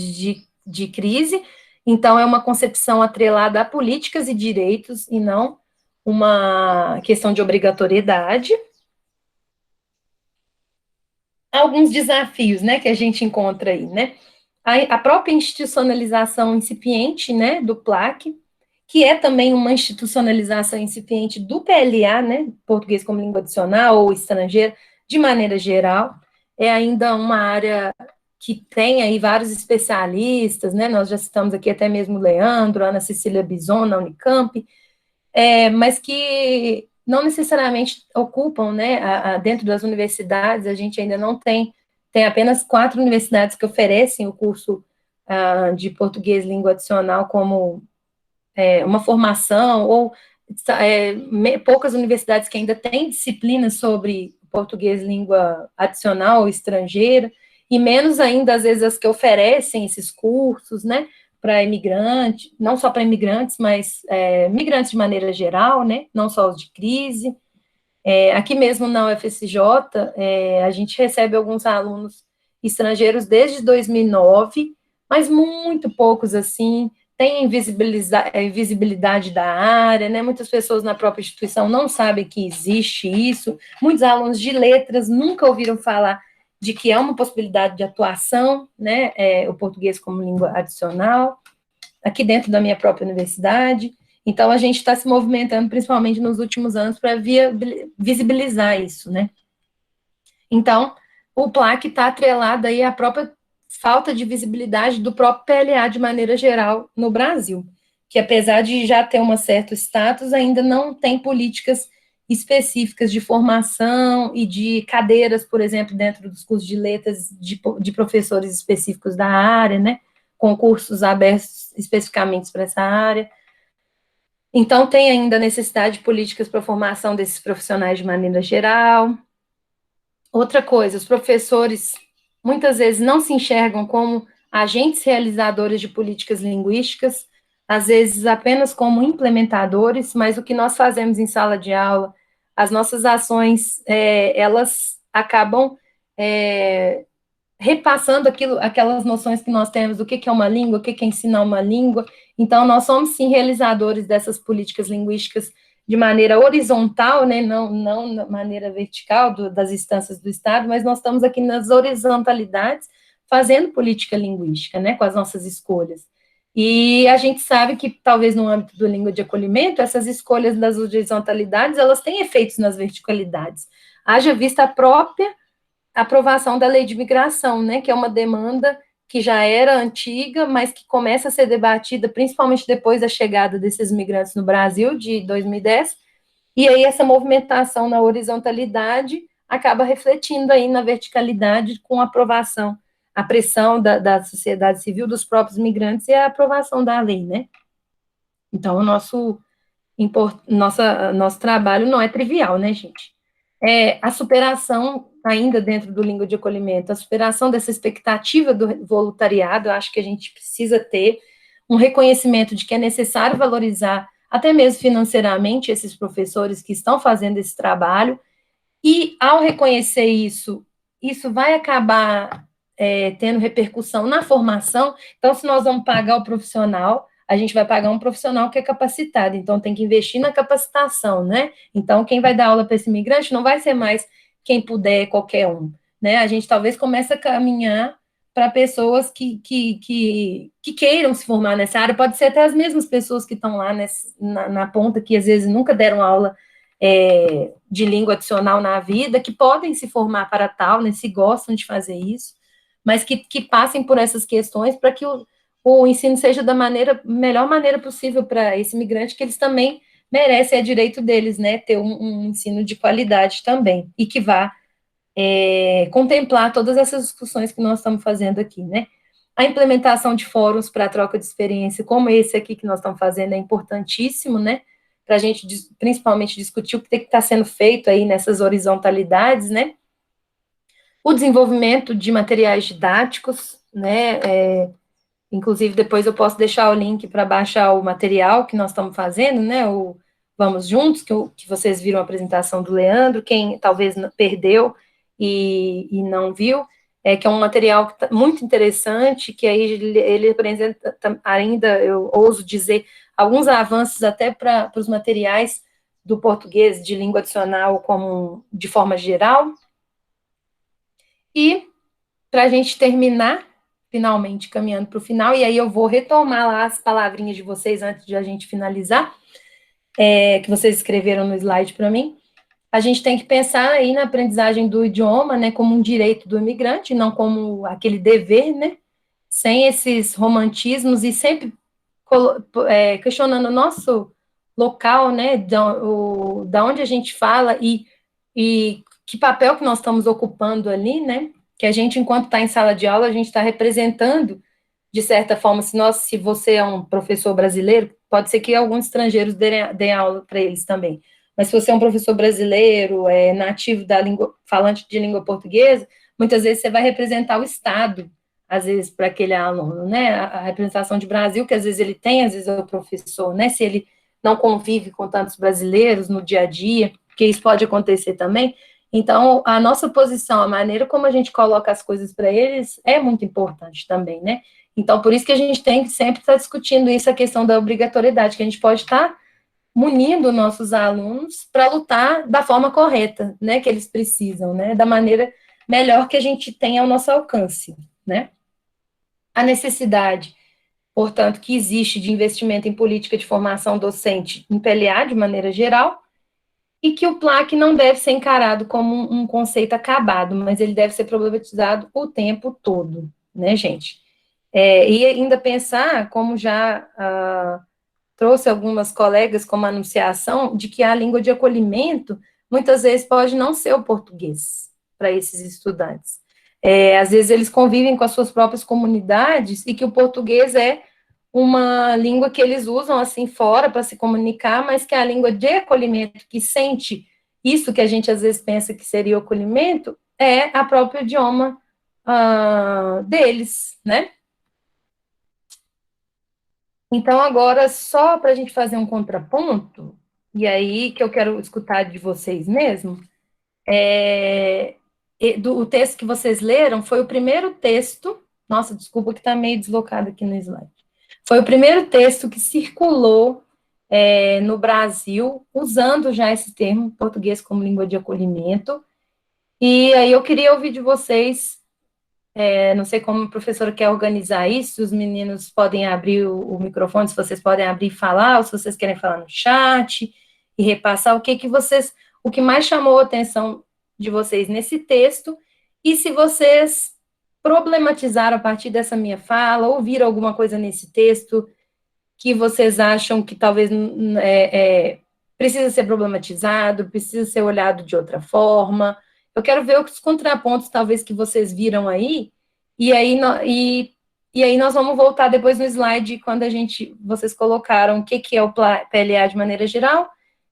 de crise. Então, é uma concepção atrelada a políticas e direitos, e não uma questão de obrigatoriedade. Alguns desafios, né, que a gente encontra aí, né? A própria institucionalização incipiente, né, do PLAC, que é também uma institucionalização incipiente do PLA, né, português como língua adicional ou estrangeira, de maneira geral, é ainda uma área que tem aí vários especialistas, né, nós já citamos aqui até mesmo o Leandro, Ana Cecília Bison, na Unicamp, mas que não necessariamente ocupam, né, dentro das universidades. A gente ainda não tem apenas 4 universidades que oferecem o curso de português língua adicional como uma formação, ou poucas universidades que ainda têm disciplinas sobre português língua adicional ou estrangeira, e menos ainda, às vezes, as que oferecem esses cursos, né, para imigrantes, não só para imigrantes, mas migrantes de maneira geral, né, não só os de crise. Aqui mesmo na UFSJ, a gente recebe alguns alunos estrangeiros desde 2009, mas muito poucos, assim, têm visibilidade da área, né, muitas pessoas na própria instituição não sabem que existe isso, muitos alunos de letras nunca ouviram falar de que é uma possibilidade de atuação, né, o português como língua adicional, aqui dentro da minha própria universidade. Então, a gente está se movimentando, principalmente nos últimos anos, para visibilizar isso, né. Então, o PLAC está atrelado aí à própria falta de visibilidade do próprio PLA de maneira geral no Brasil, que apesar de já ter um certo status, ainda não tem políticas específicas de formação e de cadeiras, por exemplo, dentro dos cursos de letras de professores específicos da área, né, com cursos abertos especificamente para essa área. Então, tem ainda a necessidade de políticas para a formação desses profissionais de maneira geral. Outra coisa, os professores muitas vezes não se enxergam como agentes realizadores de políticas linguísticas, às vezes apenas como implementadores, mas o que nós fazemos em sala de aula, as nossas ações, elas acabam repassando aquelas noções que nós temos do que é uma língua, o que é ensinar uma língua. Então, nós somos, sim, realizadores dessas políticas linguísticas de maneira horizontal, né, não de maneira vertical das instâncias do Estado, mas nós estamos aqui nas horizontalidades fazendo política linguística, né, com as nossas escolhas. E a gente sabe que, talvez no âmbito do língua de acolhimento, essas escolhas das horizontalidades, elas têm efeitos nas verticalidades. Haja vista a própria aprovação da lei de migração, né, que é uma demanda que já era antiga, mas que começa a ser debatida, principalmente depois da chegada desses migrantes no Brasil, de 2010, e aí essa movimentação na horizontalidade acaba refletindo aí na verticalidade com a aprovação, a pressão da sociedade civil, dos próprios migrantes e a aprovação da lei, né? Então, o nosso trabalho não é trivial, né, gente? A superação ainda dentro do língua de acolhimento, a superação dessa expectativa do voluntariado. Eu acho que a gente precisa ter um reconhecimento de que é necessário valorizar, até mesmo financeiramente, esses professores que estão fazendo esse trabalho, e ao reconhecer isso, isso vai acabar tendo repercussão na formação. Então, se nós vamos pagar o profissional, a gente vai pagar um profissional que é capacitado, então tem que investir na capacitação, né? Então, quem vai dar aula para esse imigrante não vai ser mais quem puder, qualquer um, né? A gente talvez comece a caminhar para pessoas que queiram se formar nessa área, pode ser até as mesmas pessoas que estão lá na ponta, que às vezes nunca deram aula de língua adicional na vida, que podem se formar para tal, né, se gostam de fazer isso, mas que passem por essas questões para que o ensino seja da melhor maneira possível para esse imigrante, que eles também merecem, é direito deles, né, ter um ensino de qualidade também, e que vá contemplar todas essas discussões que nós estamos fazendo aqui, né. A implementação de fóruns para troca de experiência, como esse aqui que nós estamos fazendo, é importantíssimo, né, para a gente, principalmente, discutir o que tem que estar sendo feito aí nessas horizontalidades, né. O desenvolvimento de materiais didáticos, né, inclusive depois eu posso deixar o link para baixar o material que nós estamos fazendo, né, o Vamos Juntos, que vocês viram a apresentação do Leandro, quem talvez perdeu e não viu, que é um material muito interessante, que aí ele apresenta ainda, eu ouso dizer, alguns avanços até para os materiais do português de língua adicional como de forma geral. E, para a gente terminar, finalmente caminhando para o final, e aí eu vou retomar lá as palavrinhas de vocês antes de a gente finalizar, que vocês escreveram no slide para mim. A gente tem que pensar aí na aprendizagem do idioma, né, como um direito do imigrante, não como aquele dever, né, sem esses romantismos e sempre questionando o nosso local, né, da onde a gente fala e que papel que nós estamos ocupando ali, né, que a gente, enquanto está em sala de aula, a gente está representando, de certa forma, se você é um professor brasileiro, pode ser que alguns estrangeiros deem aula para eles também, mas se você é um professor brasileiro, nativo da língua, falante de língua portuguesa, muitas vezes você vai representar o Estado, às vezes, para aquele aluno, né, a representação de Brasil, que às vezes ele tem, às vezes é o professor, né, se ele não convive com tantos brasileiros no dia a dia, porque isso pode acontecer também. Então, a nossa posição, a maneira como a gente coloca as coisas para eles é muito importante também, né? Então, por isso que a gente tem que sempre estar discutindo isso, a questão da obrigatoriedade, que a gente pode estar munindo nossos alunos para lutar da forma correta, né, que eles precisam, né, da maneira melhor que a gente tem ao nosso alcance, né? A necessidade, portanto, que existe de investimento em política de formação docente em PLA, de maneira geral, e que o PLAC não deve ser encarado como um conceito acabado, mas ele deve ser problematizado o tempo todo, né, gente? E ainda pensar, como já trouxe algumas colegas como anunciação, de que a língua de acolhimento, muitas vezes, pode não ser o português para esses estudantes. Às vezes, eles convivem com as suas próprias comunidades e que o português é uma língua que eles usam assim fora para se comunicar, mas que é a língua de acolhimento, que sente isso que a gente às vezes pensa que seria o acolhimento, é a própria idioma deles, né? Então, agora, só para a gente fazer um contraponto, e aí que eu quero escutar de vocês mesmo, o texto que vocês leram foi o primeiro texto, nossa, desculpa que está meio deslocado aqui no slide, foi o primeiro texto que circulou no Brasil, usando já esse termo, português como língua de acolhimento, e aí eu queria ouvir de vocês, não sei como a professora quer organizar isso, se os meninos podem abrir o microfone, se vocês podem abrir e falar, ou se vocês querem falar no chat, e repassar o que mais chamou a atenção de vocês nesse texto, e se vocês problematizaram a partir dessa minha fala, ou viram alguma coisa nesse texto que vocês acham que talvez precisa ser problematizado, precisa ser olhado de outra forma. Eu quero ver os contrapontos, talvez, que vocês viram aí, e aí nós vamos voltar depois no slide, quando vocês colocaram o que é o PLA de maneira geral,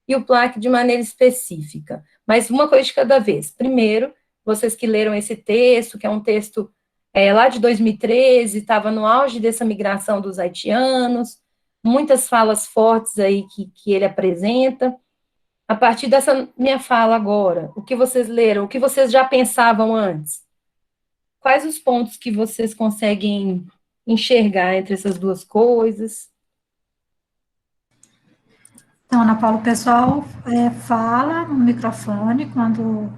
e o PLAC de maneira específica. Mas uma coisa de cada vez. Primeiro, vocês que leram esse texto, que é um texto lá de 2013, estava no auge dessa migração dos haitianos, muitas falas fortes aí que ele apresenta. A partir dessa minha fala agora, o que vocês leram, o que vocês já pensavam antes? Quais os pontos que vocês conseguem enxergar entre essas duas coisas? Então, Ana Paula, o pessoal fala no microfone quando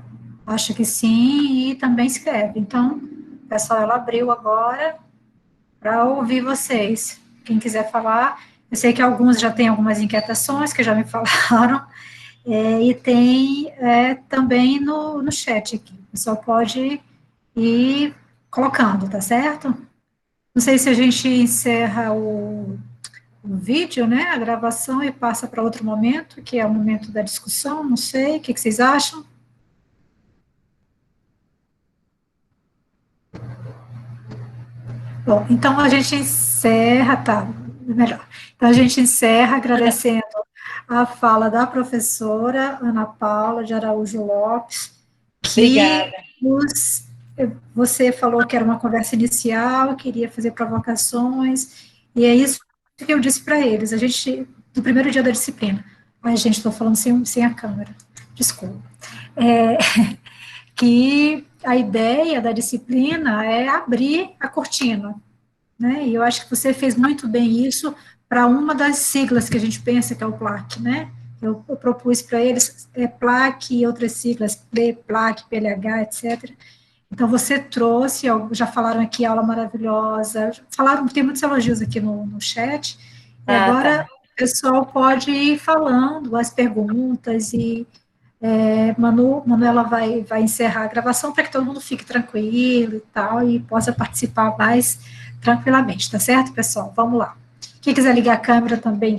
acha que sim e também escreve. Então, pessoal, ela abriu agora para ouvir vocês. Quem quiser falar, eu sei que alguns já têm algumas inquietações, que já me falaram, e tem também no chat aqui. O pessoal pode ir colocando, tá certo? Não sei se a gente encerra o vídeo, né, a gravação, e passa para outro momento, que é o momento da discussão, não sei, o que vocês acham? Bom, então a gente encerra, tá, melhor. Então a gente encerra agradecendo a fala da professora Ana Paula de Araújo Lopes, que você falou que era uma conversa inicial, queria fazer provocações, e é isso que eu disse para eles, a gente, no primeiro dia da disciplina, ai gente, estou falando sem a câmera, desculpa, que a ideia da disciplina é abrir a cortina, né, e eu acho que você fez muito bem isso para uma das siglas que a gente pensa, que é o PLAC, né, eu propus para eles PLAC e outras siglas, PLAC, PLH, etc. Então, você trouxe, já falaram aqui, aula maravilhosa, falaram, tem muitos elogios aqui no chat, e agora o pessoal pode ir falando as perguntas, e Manuela vai encerrar a gravação para que todo mundo fique tranquilo e tal, e possa participar mais tranquilamente, tá certo, pessoal? Vamos lá. Quem quiser ligar a câmera também,